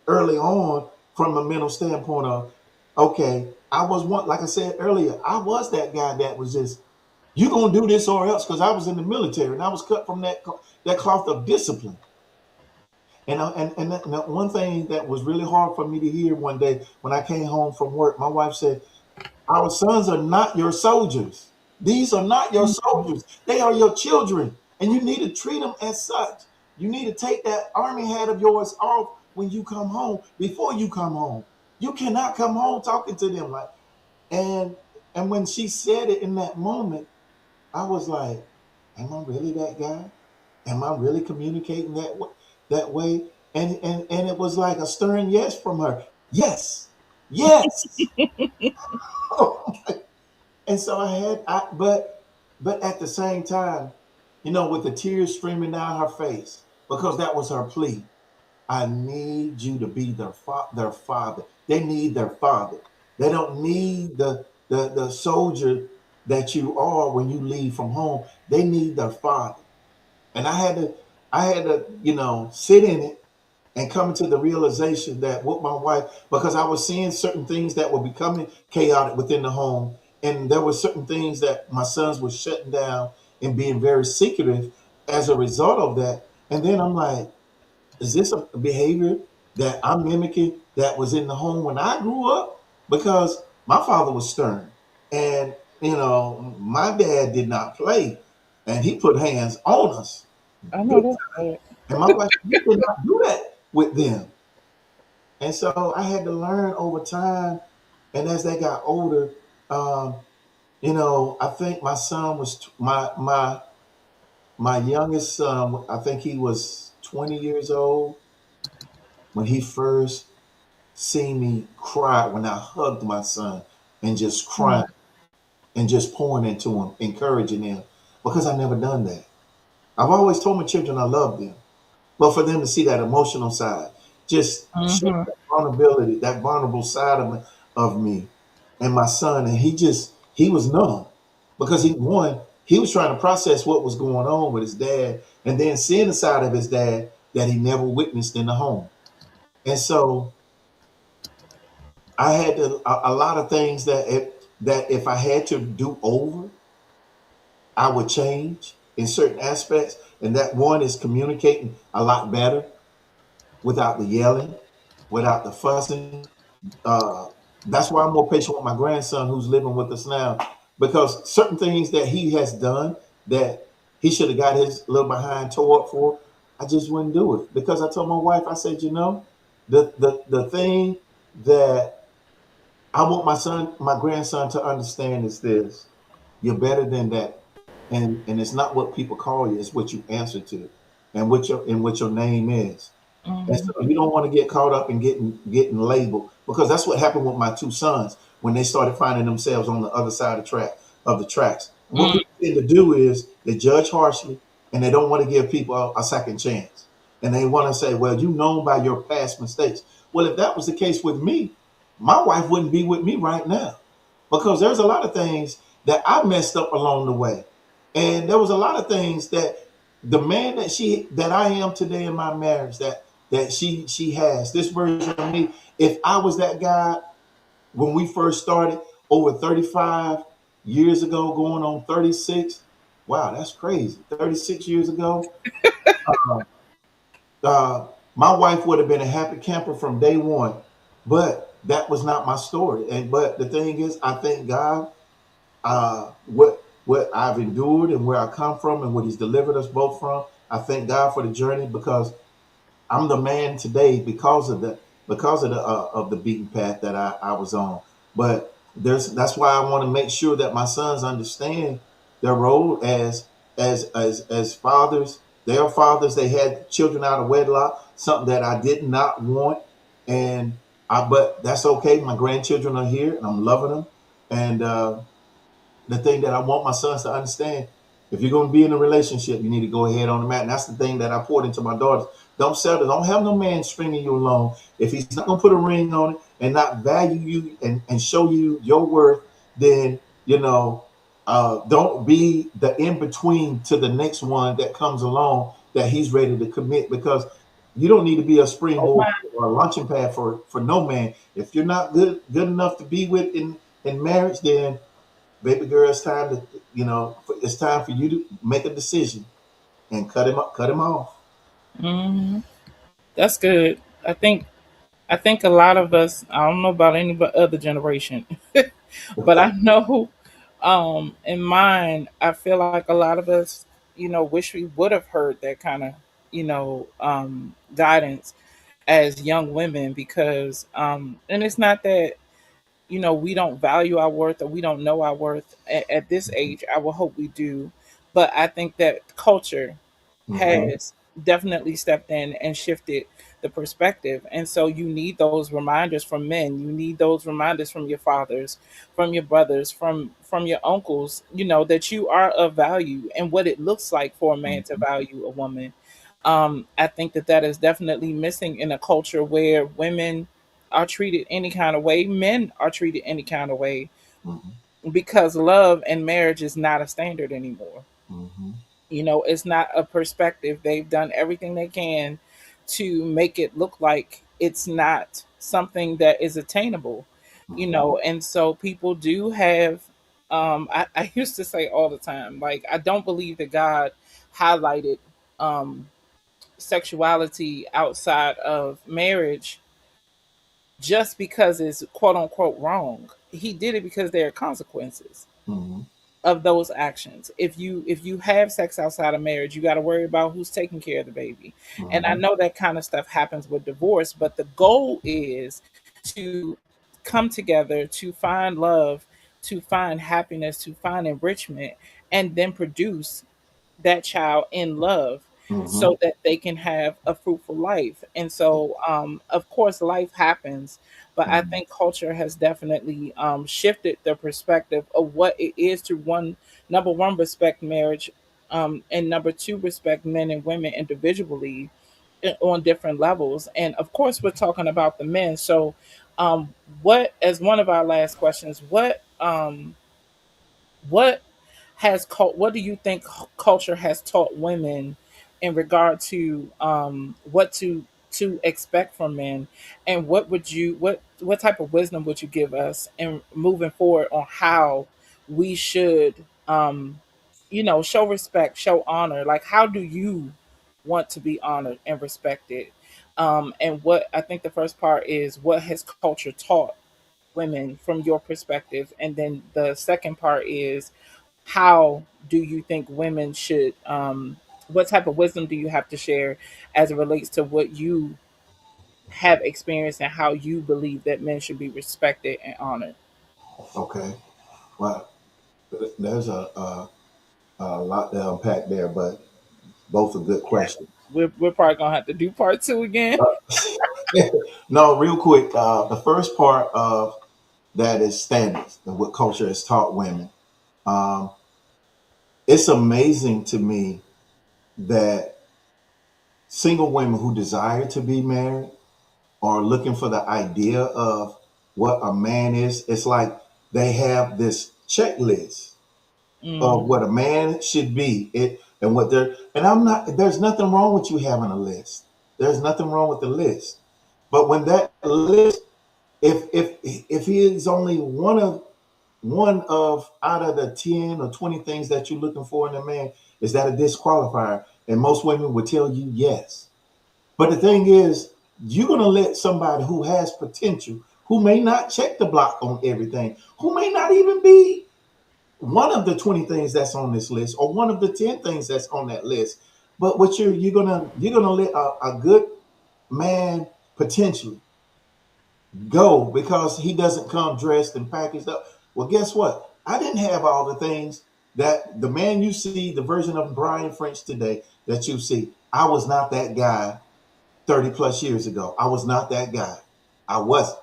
early on from a mental standpoint of, okay, I was one, like I said earlier, I was that guy that was just, you gonna do this or else, because I was in the military and I was cut from that cloth of discipline. And one thing that was really hard for me to hear one day when I came home from work, my wife said, "Our sons are not your soldiers. These are not your soldiers. They are your children, and you need to treat them as such. You need to take that army hat of yours off when you come home. Before you come home, you cannot come home talking to them like." And and when she said it in that moment, I was like, "Am I really that guy? Am I really communicating that way?" And it was like a stern yes from her. Yes, yes. And so but at the same time, with the tears streaming down her face, because that was her plea. I need you to be their father. They need their father. They don't need the soldier that you are when you leave from home. They need their father. And I had to, sit in it and coming to the realization that with my wife, because I was seeing certain things that were becoming chaotic within the home, and there were certain things that my sons were shutting down and being very secretive as a result of that. And then I'm like, is this a behavior that I'm mimicking that was in the home when I grew up? Because my father was stern, and my dad did not play, and he put hands on us. I know that's right. And my wife, you did not do that with them. And so I had to learn over time. And as they got older, um, I think my son was my youngest son. I think he was 20 years old when he first seen me cry when I hugged my son and just crying and just pouring into him, encouraging him, because I never done that. I've always told my children I love them. But for them to see that emotional side, just show Mm-hmm. that vulnerability, that vulnerable side of me and my son, and he was numb because he was trying to process what was going on with his dad, and then seeing the side of his dad that he never witnessed in the home. And so I had a lot of things that if I had to do over, I would change in certain aspects, and that one is communicating a lot better without the yelling, without the fussing. Uh, that's why I'm more patient with my grandson who's living with us now, because certain things that he has done that he should have got his little behind tore up for, I just wouldn't do it because I told my wife, I said, the thing that I want my grandson to understand is this: you're better than that, and it's not what people call you; it's what you answer to, and what your name is. And Mm-hmm. so you don't want to get caught up in getting labeled, because that's what happened with my two sons when they started finding themselves on the other side of the tracks. And what people tend to do is they judge harshly and they don't want to give people a second chance. And they want to say, well, you know by your past mistakes. Well, if that was the case with me, my wife wouldn't be with me right now, because there's a lot of things that I messed up along the way. And there was a lot of things that the man that I am today in my marriage, that she has this version of me. If I was that guy when we first started over 35 years ago, going on 36, wow, that's crazy. 36 years ago, uh, my wife would have been a happy camper from day one. But that was not my story. But the thing is, I thank God what I've endured and where I come from and what He's delivered us both from. I thank God for the journey, because I'm the man today because of that. because of the beaten path that I was on. But that's why I want to make sure that my sons understand their role as fathers. They are fathers. They had children out of wedlock, something that I did not want, and but that's okay. My grandchildren are here, and I'm loving them. And the thing that I want my sons to understand. If you're going to be in a relationship, you need to go ahead on the mat. And that's the thing that I poured into my daughters. Don't settle. Don't have no man stringing you along. If he's not going to put a ring on it and not value you and show you your worth, then, don't be the in between to the next one that comes along that he's ready to commit, because you don't need to be a Oh springboard my. or a launching pad for no man. If you're not good enough to be with in marriage, then baby girl, it's time for you to make a decision and cut him off. Hmm. That's good. I think I think a lot of us, I don't know about any but other generation, but I know in mine, I feel like a lot of us, wish we would have heard that kind of, guidance as young women because and it's not that we don't value our worth or we don't know our worth at this age. I will hope we do, but I think that culture Mm-hmm. has definitely stepped in and shifted the perspective. And so you need those reminders from men. You need those reminders from your fathers, from your brothers, from your uncles, that you are of value and what it looks like for a man to Mm-hmm. value a woman. I think that that is definitely missing in a culture where women are treated any kind of way, men are treated any kind of way, Mm-hmm. because love and marriage is not a standard anymore. Mm-hmm. It's not a perspective. They've done everything they can to make it look like it's not something that is attainable, Mm-hmm. and so people do have I used to say all the time, like, I don't believe that God highlighted um sexuality outside of marriage just because it's quote unquote wrong. He did it because there are consequences Mm-hmm. of those actions. If you have sex outside of marriage, you got to worry about who's taking care of the baby. And I Mm-hmm. know that kind of stuff happens with divorce, but the goal is to come together, to find love, to find happiness, to find enrichment, and then produce that child in love Mm-hmm. so that they can have a fruitful life. And so of course life happens, but I Mm-hmm. think culture has definitely shifted the perspective of what it is to one number one, respect marriage, and number two, respect men and women individually on different levels. And of course we're talking about the men. So what, as one of our last questions, what what do you think culture has taught women in regard to what to expect from men, and what type of wisdom would you give us in moving forward on how we should show respect, show honor? Like, how do you want to be honored and respected? And what I think the first part is, what has culture taught women from your perspective? And then the second part is, how do you think women should what type of wisdom do you have to share as it relates to what you have experienced and how you believe that men should be respected and honored? Okay. Well, there's a lot to unpack there, but both are good questions. We're probably gonna have to do part two again. No, real quick. The first part of that is standards and what culture has taught women. Um, it's amazing to me that single women who desire to be married are looking for the idea of what a man is. It's like they have this checklist of Mm, what a man should be. And what they're and I'm not. There's nothing wrong with you having a list. There's nothing wrong with the list. But when that list, if he is only one of out of the 10 or 20 things that you're looking for in a man, is that a disqualifier? And most women would tell you yes. But the thing is, you're going to let somebody who has potential, who may not check the block on everything, who may not even be one of the 20 things that's on this list or one of the 10 things that's on that list. But what you're gonna let a good man potentially. go because he doesn't come dressed and packaged up. Well, guess what? I didn't have all the things that the man you see, the version of Brian French today that you see. I was not that guy 30 plus years ago. I was not that guy. I wasn't.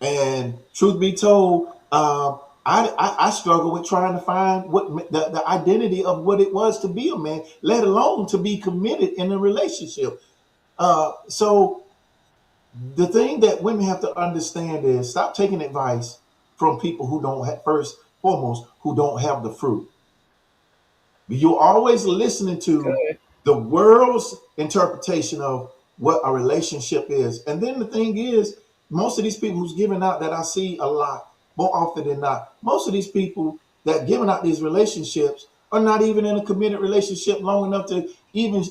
And truth be told, I struggled with trying to find what the identity of what it was to be a man, let alone to be committed in a relationship. So the thing that women have to understand is stop taking advice from people who don't have, first foremost, who don't have the fruit. You're always listening to Good. the world's interpretation of what a relationship is. And then the thing is, most of these people who's giving out that I see a lot, more often than not, most of these people that giving out these relationships are not even in a committed relationship long enough to even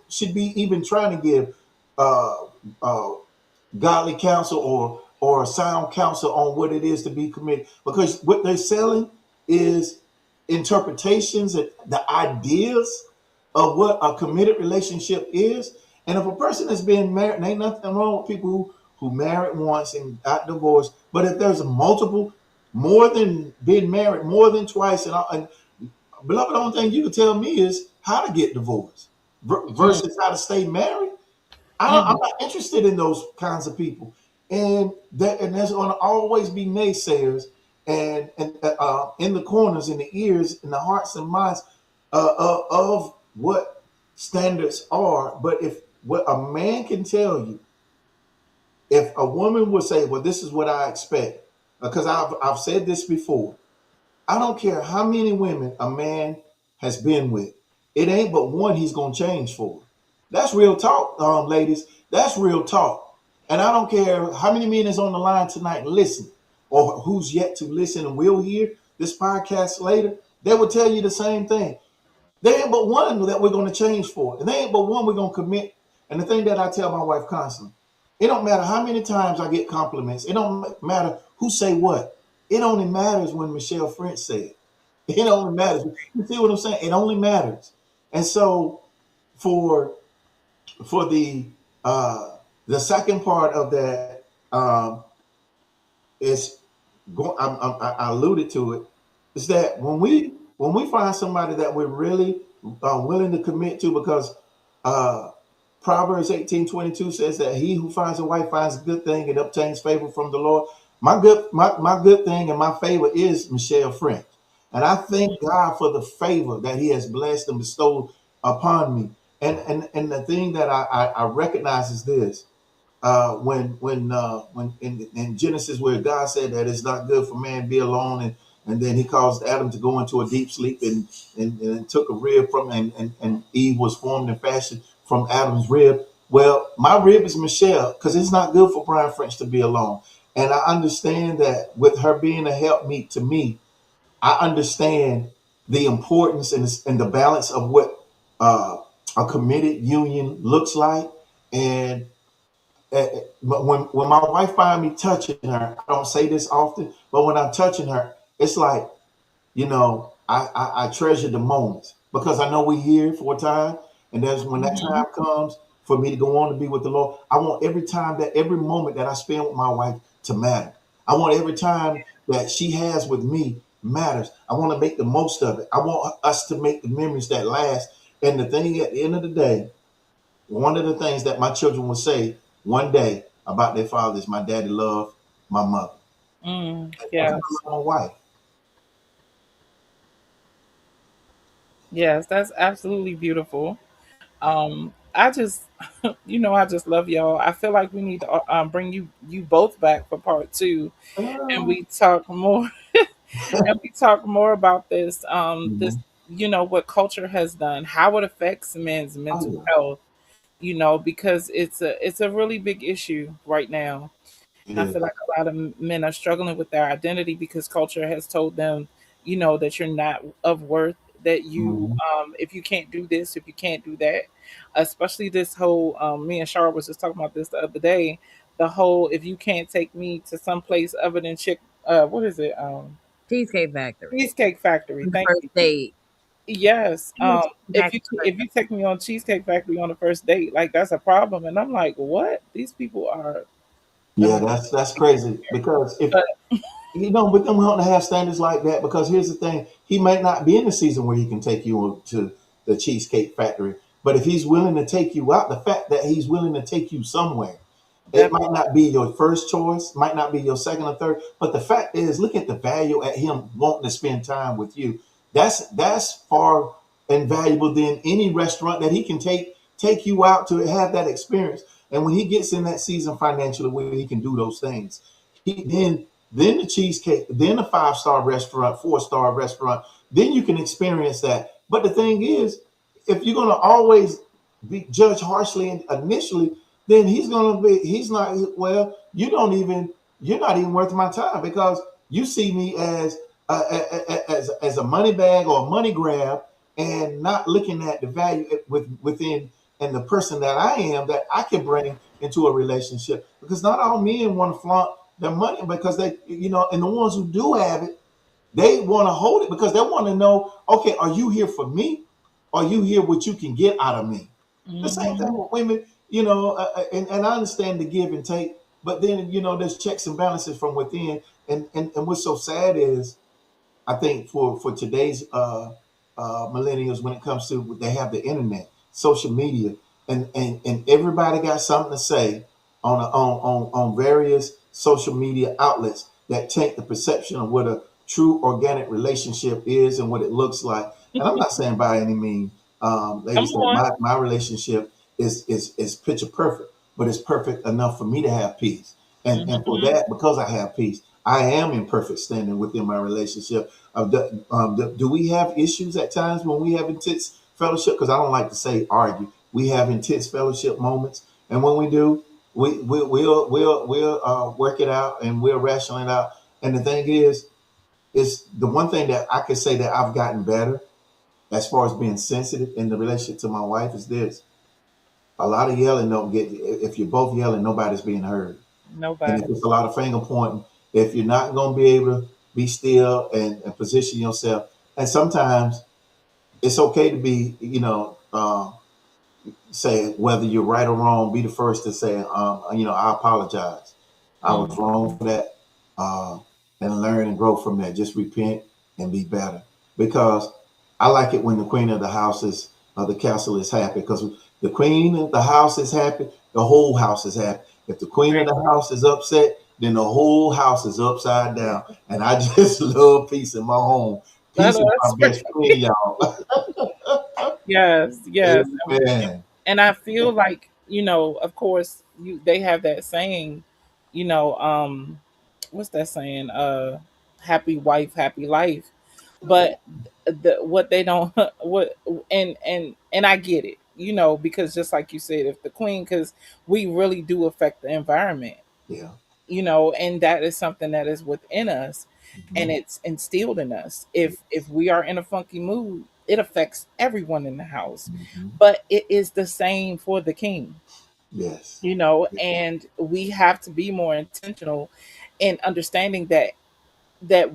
should be even trying to give uh, uh, godly counsel or sound counsel on what it is to be committed, because what they're selling is interpretations and the ideas of what a committed relationship is. And if a person has been married, and ain't nothing wrong with people who married once and got divorced, but if there's a multiple, more than being married more than twice, and beloved, the only thing you can tell me is how to get divorced Mm, versus how to stay married. I'm mhm. not interested in those kinds of people, and there's going to always be naysayers and in the corners, in the ears, in the hearts and minds of what standards are. But if what a man can tell you, if a woman would say, "Well, this is what I expect," because I've said this before, I don't care how many women a man has been with. It ain't but one he's gonna change for. That's real talk, ladies. That's real talk. And I don't care how many men is on the line tonight and listen, or who's yet to listen and will hear this podcast later. They will tell you the same thing. There ain't but one that we're going to change for. And there ain't but one we're going to commit. And the thing that I tell my wife constantly, it don't matter how many times I get compliments. It don't matter who say what. It only matters when Michelle French said it. It only matters. You see what I'm saying? It only matters. And so for for the second part of that is I alluded to it, is that when we find somebody that we're really willing to commit to, because uh, Proverbs 18:22 says that he who finds a wife finds a good thing and obtains favor from the Lord. My good thing and my favor is Michelle French. And I thank God for the favor that he has blessed and bestowed upon me. And the thing that I recognize is this, when in Genesis, where God said that it's not good for man to be alone, and then he caused Adam to go into a deep sleep, and took a rib from, and Eve was formed and fashioned from Adam's rib. Well, my rib is Michelle, because it's not good for Brian French to be alone. And I understand that with her being a helpmeet to me, I understand the importance and the balance of what uh, a committed union looks like. And but when my wife find me touching her, I don't say this often, but when I'm touching her, it's like, I treasure the moments, because I know we're here for a time, and that's when that Mhm. time comes for me to go on to be with the Lord. I want every moment that I spend with my wife to matter. I want every time that she has with me matters. I want to make the most of it. I want us to make the memories that last. And the thing at the end of the day, one of the things that my children will say one day about their fathers, my daddy loved my mother. Because Yes. I love my wife. Yes, that's absolutely beautiful. I just, I just love y'all. I feel like we need to bring you both back for part two, and Oh. we talk more, and we talk more about this, Mhm. what culture has done, how it affects men's Oh mental yeah. health, because it's a really big issue right now. It And I is. feel like a lot of men are struggling with their identity because culture has told them, that you're not of worth, that Mhm. if you can't do this, if you can't do that, especially this whole, me and Char was just talking about this the other day, the whole, if you can't take me to some place other than what is it? Cheesecake Factory Cheesecake Factory. on the Thank first you. date. Yes. You need to come If back you on the first if you take me on Cheesecake Factory on the first date, like that's a problem. And I'm like, what? These people are. Yeah, that's crazy because if But with them wanting to have standards like that, because here's the thing, he might not be in the season where he can take you to the Cheesecake Factory. But if he's willing to take you out, the fact that he's willing to take you somewhere, it that might not be your first choice, might not be your second or third, but the fact is, look at the value at him wanting to spend time with you. That's far invaluable than any restaurant that he can take you out to have that experience. And when he gets in that season financially where he can do those things, he then the cheesecake, then a 5-star restaurant, 4-star restaurant, then you can experience that. But the thing is, if you're gonna always be judged harshly initially, then he's not, well, you're not even worth my time because you see me as a money bag or a money grab and not looking at the value within and the person that I am that I can bring into a relationship, because not all men want to flaunt their money because and the ones who do have it, they want to hold it because they want to know, okay, are you here for me? Are you here what you can get out of me? The same thing hmm with women, and I understand the give and take, but then, there's checks and balances from within. And what's so sad is, I think for today's millennials, when it comes to, they have the internet, social media, and everybody got something to say on various social media outlets that take the perception of what a true organic relationship is and what it looks like. And I'm not saying by any means, come ladies, that on. my relationship is picture perfect, but it's perfect enough for me to have peace. And for hmm that, because I have peace, I am in perfect standing within my relationship. Do we have issues at times when we have intense fellowship? Because I don't like to say argue. We have intense fellowship moments, and when we do, we'll work it out and we'll ration it out. And the thing is the one thing that I could say that I've gotten better as far as being sensitive in the relationship to my wife is this: a lot of yelling don't get. If you're both yelling, nobody's being heard. And if Nobody. it's a lot of finger pointing, if you're not going to be able to be still and position yourself, and sometimes it's okay to be, say whether you're right or wrong, be the first to say, I apologize. I was wrong hmm for that, uh, and learn and grow from that. Just repent and be better. Because I like it when the queen of the house the castle is happy. Because the queen of the house is happy, the whole house is happy. If the queen of Right. the house is upset, then the whole house is upside down. And I just love peace in my home. I Peace know is my that's best right. friend, y'all. Yes, yes. Amen. And I feel like, of course, they have that saying, what's that saying? Happy wife, happy life. But what they don't what and I get it, because just like you said, if the queen, because we really do affect the environment, Yeah. and that is something that is within us, and Mhm. it's instilled in us. If we are in a funky mood, it affects everyone in the house. Mhm. But it is the same for the king, Yes. and we have to be more intentional in understanding that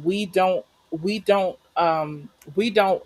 we don't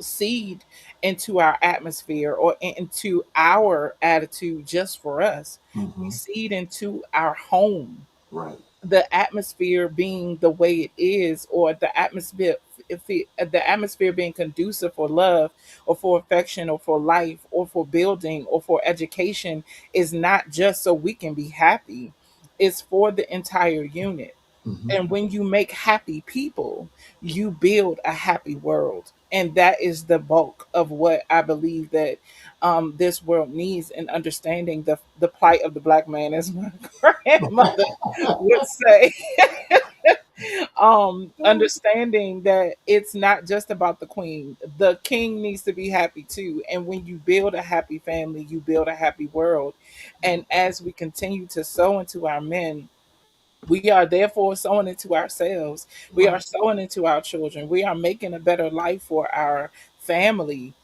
seed into our atmosphere or into our attitude just for us. We Hmm. seed into our home, Right. the atmosphere being the way it is, or the atmosphere, the atmosphere being conducive for love or for affection or for life or for building or for education, is not just so we can be happy. It's for the entire unit. Hmm. And when you make happy people, you build a happy world. And that is the bulk of what I believe that this world needs, in understanding the plight of the black man, as my grandmother would say. Understanding that it's not just about the queen, the king needs to be happy too. And when you build a happy family, you build a happy world. And as we continue to sow into our men, we are therefore sowing into ourselves. We are Right. sowing into our children. We are making a better life for our family,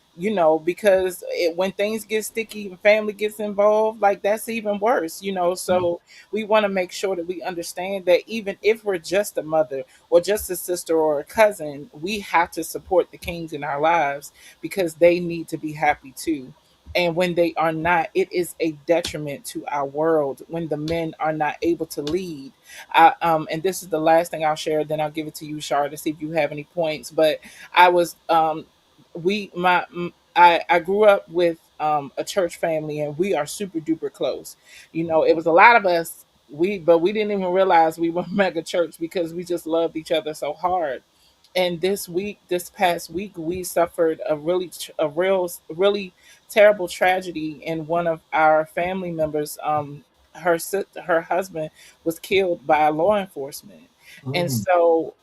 because when things get sticky and family gets involved, like, that's even worse, Mhm. So we want to make sure that we understand that even if we're just a mother or just a sister or a cousin, we have to support the kings in our lives because they need to be happy too. And when they are not, it is a detriment to our world when the men are not able to lead. And this is the last thing I'll share, then I'll give it to you, Shar, to see if you have any points. But I was we my I grew up with a church family, and we are super duper close. You know, it was a lot of us. We didn't even realize we were mega church because we just loved each other so hard. And this past week, we suffered really terrible tragedy in one of our family members. Her husband was killed by law enforcement. And Mm, so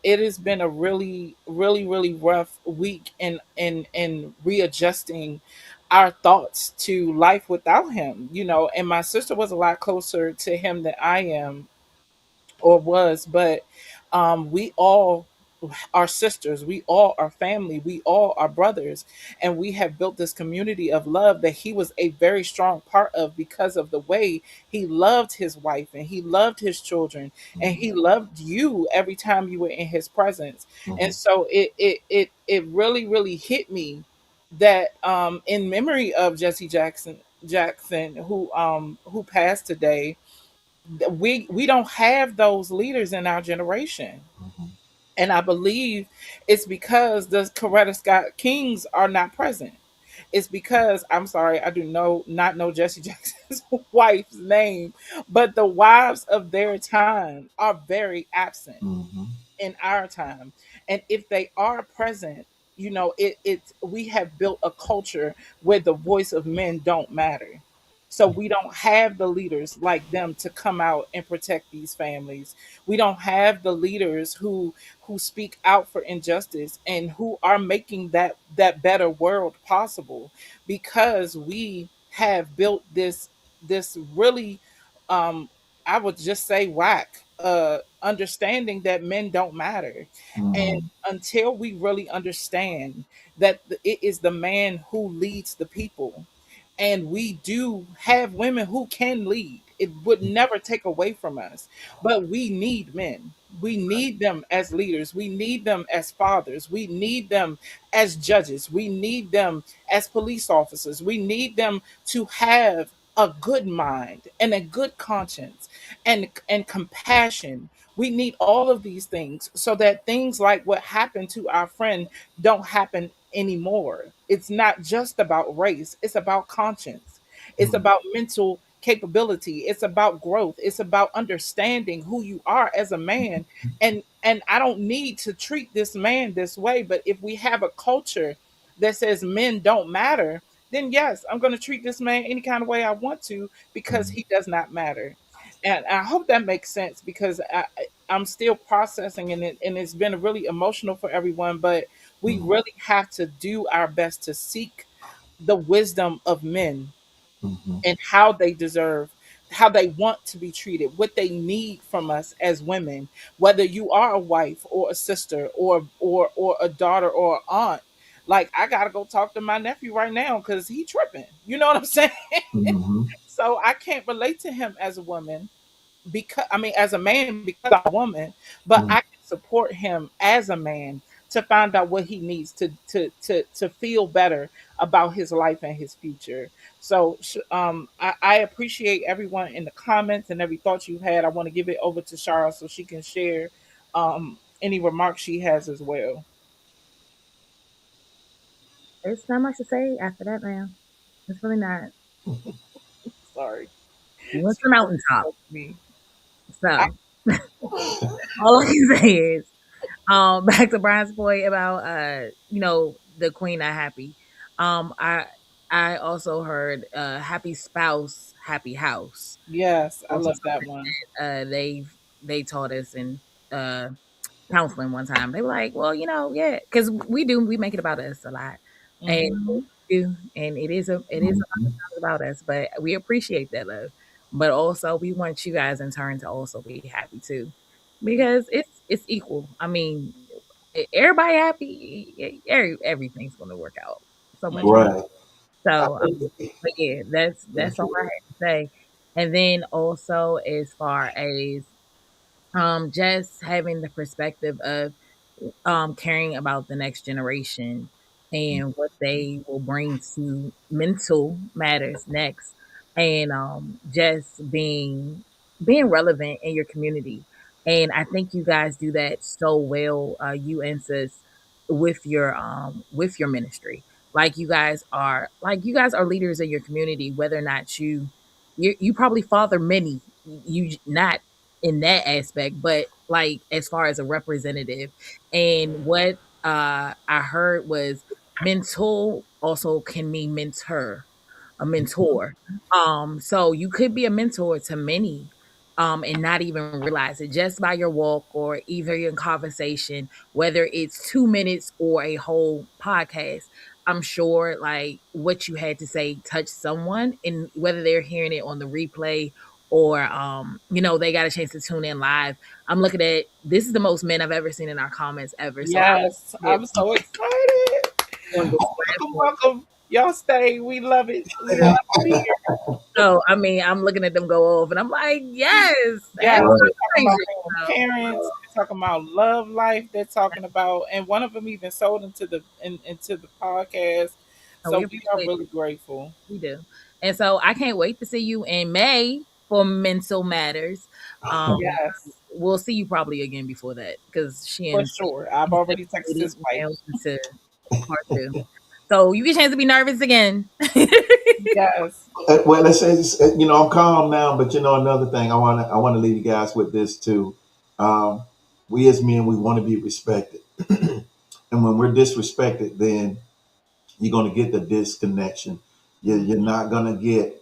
it has been a really rough week in readjusting our thoughts to life without him. You know, and my sister was a lot closer to him than I am or was, but we all are sisters, we all are family, we all are brothers, and we have built this community of love that he was a very strong part of because of the way he loved his wife and he loved his children and mm, he loved you every time you were in his presence. And mhm, so it really hit me that in memory of Jesse Jackson who passed today, we don't have those leaders in our generation. mhm, And I believe it's because the Coretta Scott Kings are not present. It's because, I'm sorry, I do not know Jesse Jackson's wife's name, but the wives of their time are very absent mhm, in our time. And if they are present, you know, it's we have built a culture where the voice of men don't matter. So we don't have the leaders like them to come out and protect these families. We don't have the leaders who speak out for injustice and who are making that better world possible, because we have built this really um I would just say whack understanding that men don't matter. And mhm, until we really understand that it is the man who leads the people, and we do have women who can lead, it would never take away from us. But we need men. We need them as leaders. We need them as fathers. We need them as judges. We need them as police officers. We need them to have a good mind and a good conscience and compassion. We need all of these things so that things like what happened to our friend don't happen anymore. It's not just about race, it's about conscience. It's mhm, about mental capability. It's about growth. It's about understanding who you are as a man. And I don't need to treat this man this way, but if we have a culture that says men don't matter, then yes, I'm going to treat this man any kind of way I want to because mhm, he does not matter. And I hope that makes sense because I'm still processing, and it's been really emotional for everyone. But we mhm, really have to do our best to seek the wisdom of men mhm, and how they deserve, how they want to be treated, what they need from us as women, whether you are a wife or a sister or a daughter or an aunt. Like, I gotta go talk to my nephew right now because he tripping. You know what I'm saying? mhm, So I can't relate to him as a woman, because I mean as a man because I'm a woman, but mhm, I can support him as a man to find out what he needs to feel better about his life and his future. So I appreciate everyone in the comments and every thought you had. I want to give it over to Shara so she can share any remarks she has as well. It's not much to say after that, man. It's really not. Sorry. You went to the Sorry mountaintop. for me. I, So all I can say is, back to Brian's point about the queen not happy. I also heard happy spouse, happy house. yes, I Also love that something one. that they taught us in uh counseling one time. They were like, well, yeah, because we make it about us a lot, and Hmm. we do, and it is a lot of mhm, times about us, but we appreciate that love. But also, we want you guys in turn to also be happy too, because it's equal. I mean, everybody happy, everything's going to work out so much better. Hmm. right. I So, think but yeah, that's that's all I it. had to say. And then also, as far as just having the perspective of caring about the next generation, and what they will bring to mental matters next, and just being relevant in your community. And I think you guys do that so well, you and sis, with your ministry. Like you guys are leaders in your community, whether or not you probably father many, you not in that aspect, but like as far as a representative. And what I heard was mentor also can mean mentor, a mentor. So you could be a mentor to many, and not even realize it just by your walk or either your conversation, whether it's 2 minutes or a whole podcast. I'm sure like what you had to say touched someone, and whether they're hearing it on the replay or they got a chance to tune in live. I'm looking at this is the most men I've ever seen in our comments ever. So I Yes, get I'm so excited. on this Welcome, platform. welcome. Y'all stay. We love it. We love to be here. So I mean, I'm looking at them go off, and I'm like, yes, Yes, ask Right. my they're talking about stranger. being parents. They're talking about love life. They're talking about, and one of them even sold into the podcast. So we So we are appreciate really grateful. we do, and so I can't wait to see you in May for Mental Matters. Um, Yes, we'll see you probably again before that because she for and sure. I've she already texted separated his wife. now into part two. So you get a chance to be nervous again. Yes, Well, let's say I'm calm now, but another thing I want to leave you guys with this too. Um, we as men, we want to be respected, and when we're disrespected, then you're going to get the disconnection. You're not going to get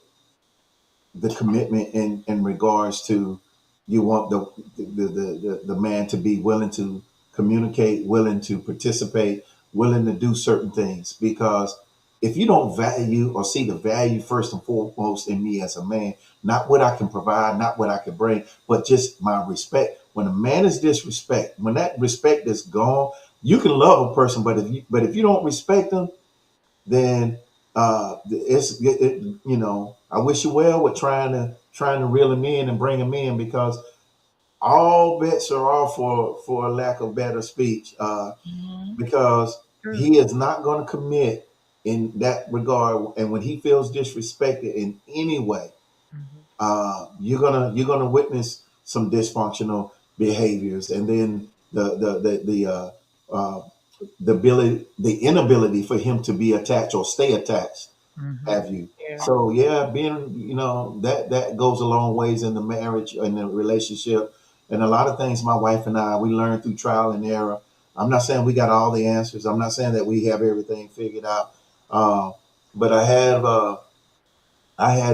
the commitment in regards to you want the man to be willing to communicate, willing to participate, willing to do certain things. Because if you don't value or see the value first and foremost in me as a man, not what I can provide, not what I can bring, but just my respect. When a man is disrespect, when that respect is gone, you can love a person, but if you don't respect them, then I wish you well with trying to reel him in and bring him in, because all bets are off for a lack of better speech, hmm It's because true. he is not going to commit in that regard, and when he feels disrespected in any way, Mhm. you're gonna witness some dysfunctional behaviors, and then uh, the inability for him to be attached or stay attached, Mhm. have you. yeah, So yeah, being that goes a long ways in the marriage and the relationship, and a lot of things my wife and I we learned through trial and error. I'm not saying we got all the answers. I'm not saying that we have everything figured out, uh, but I had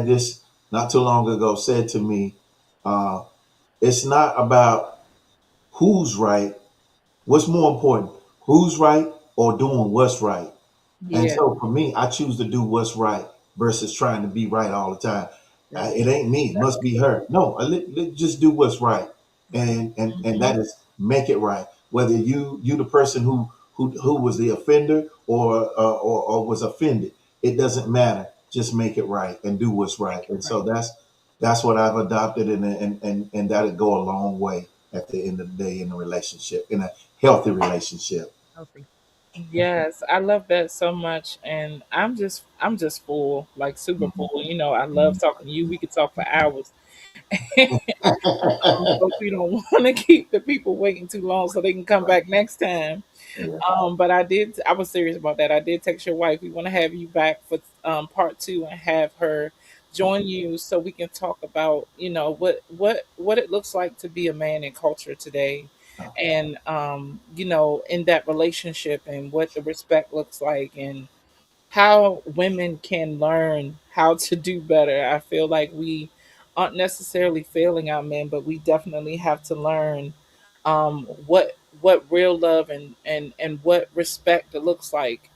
this not too long ago said to me, uh, it's not about who's right. What's more important, who's right or doing what's right? And yeah. so for me, I choose to do what's right versus trying to be right all the time. That's It ain't me; it must be her. No, let just do what's right, right. and hmm that is make it right. Whether you the person who was the offender or was offended, it doesn't matter. Just make it right and do what's right. Make it And so right. that's what I've adopted, and that'll go a long way at the end of the day in a relationship, in a healthy relationship. Healthy. Yes, I love that so much, and I'm just full, like super full. You know, I love talking to you. We could talk for hours, but we don't want to keep the people waiting too long so they can come back next time. Yeah. But I was serious about that. I did text your wife. We want to have you back for part two and have her join you so we can talk about, what it looks like to be a man in culture today, and in that relationship and what the respect looks like, and how women can learn how to do better. I feel like we aren't necessarily failing our men, but we definitely have to learn what real love and what respect it looks like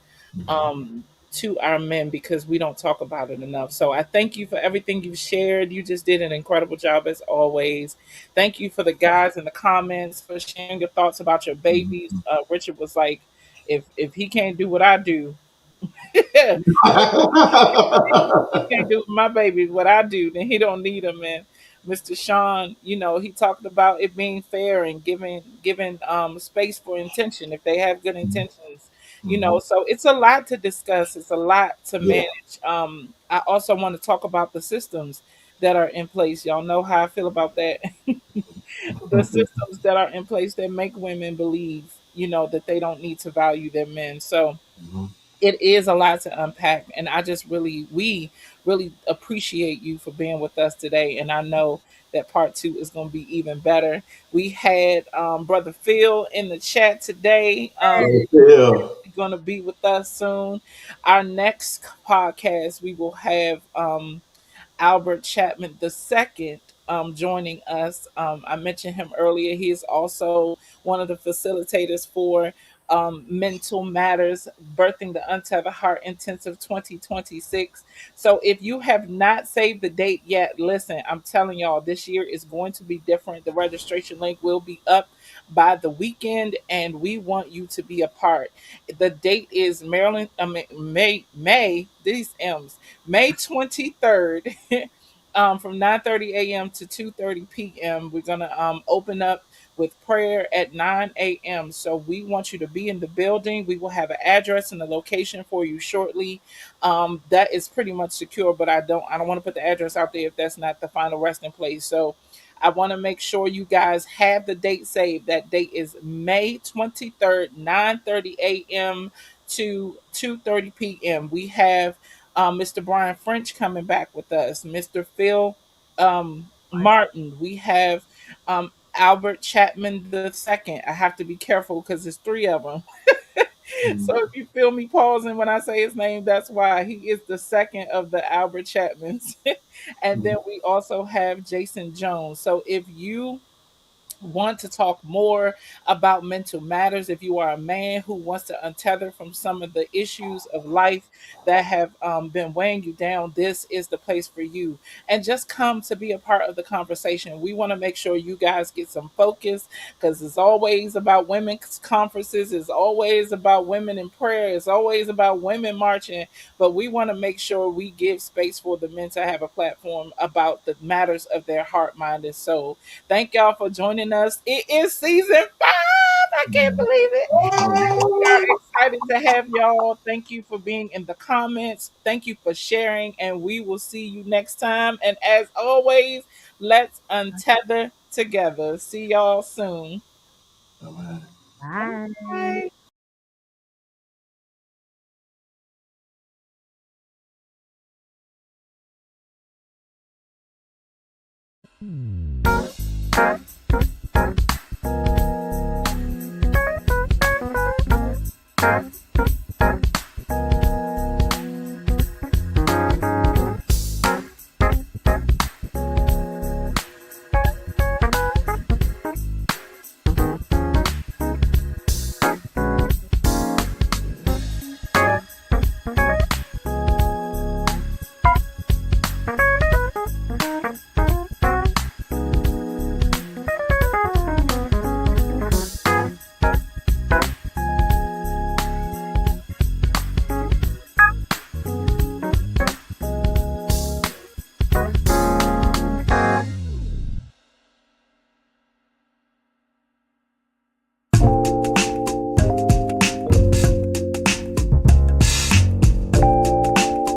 to our men, because we don't talk about it enough. So I thank you for everything you've shared. You just did an incredible job as always. Thank you for the guys in the comments for sharing your thoughts about your babies. Richard was like, if he can't do what I do, he can't do my baby what I do, then he don't need him. And Mr. Sean, he talked about it being fair and giving space for intention if they have good intentions. Hmm. So it's a lot to discuss, it's a lot to Yeah. manage. I also want to talk about the systems that are in place. Y'all know how I feel about that. The systems that are in place that make women believe, that they don't need to value their men. So Hmm. it is a lot to unpack, and we really appreciate you for being with us today, and I know that part two is going to be even better. We had brother Phil in the chat today. Yeah. Going to be with us soon. Our next podcast we will have Albert Chapman II joining us. I mentioned him earlier. He is also one of the facilitators for Mental Matters, Birthing the Untethered Heart Intensive 2026. So if you have not saved the date yet, listen, I'm telling y'all, this year is going to be different. The registration link will be up by the weekend, and we want you to be a part. The date is May, these M's, May 23rd. From 9:30 a.m. to 2:30 p.m. We're gonna open up with prayer at 9 a.m. So we want you to be in the building. We will have an address and a location for you shortly. That is pretty much secure, but I don't want to put the address out there if that's not the final resting place. So I want to make sure you guys have the date saved. That date is May 23rd, 9:30 a.m. to 2:30 p.m. We have Mr. Brian French coming back with us, Mr. Phil Martin. We have Albert Chapman II. I have to be careful because there's three of them. So if you feel me pausing when I say his name, that's why he is the second of the Albert Chapmans. And then we also have Jason Jones. So if you want to talk more about mental matters, if you are a man who wants to untether from some of the issues of life that have been weighing you down, this is the place for you. And just come to be a part of the conversation. We want to make sure you guys get some focus, because it's always about women's conferences, it's always about women in prayer, it's always about women marching, but we want to make sure we give space for the men to have a platform about the matters of their heart, mind, and soul. Thank y'all for joining us. It is season 5. I can't believe it. We are excited to have y'all. Thank you for being in the comments. Thank you for sharing. And we will see you next time. And as always, let's untether together. See y'all soon. All right. Bye. Bye.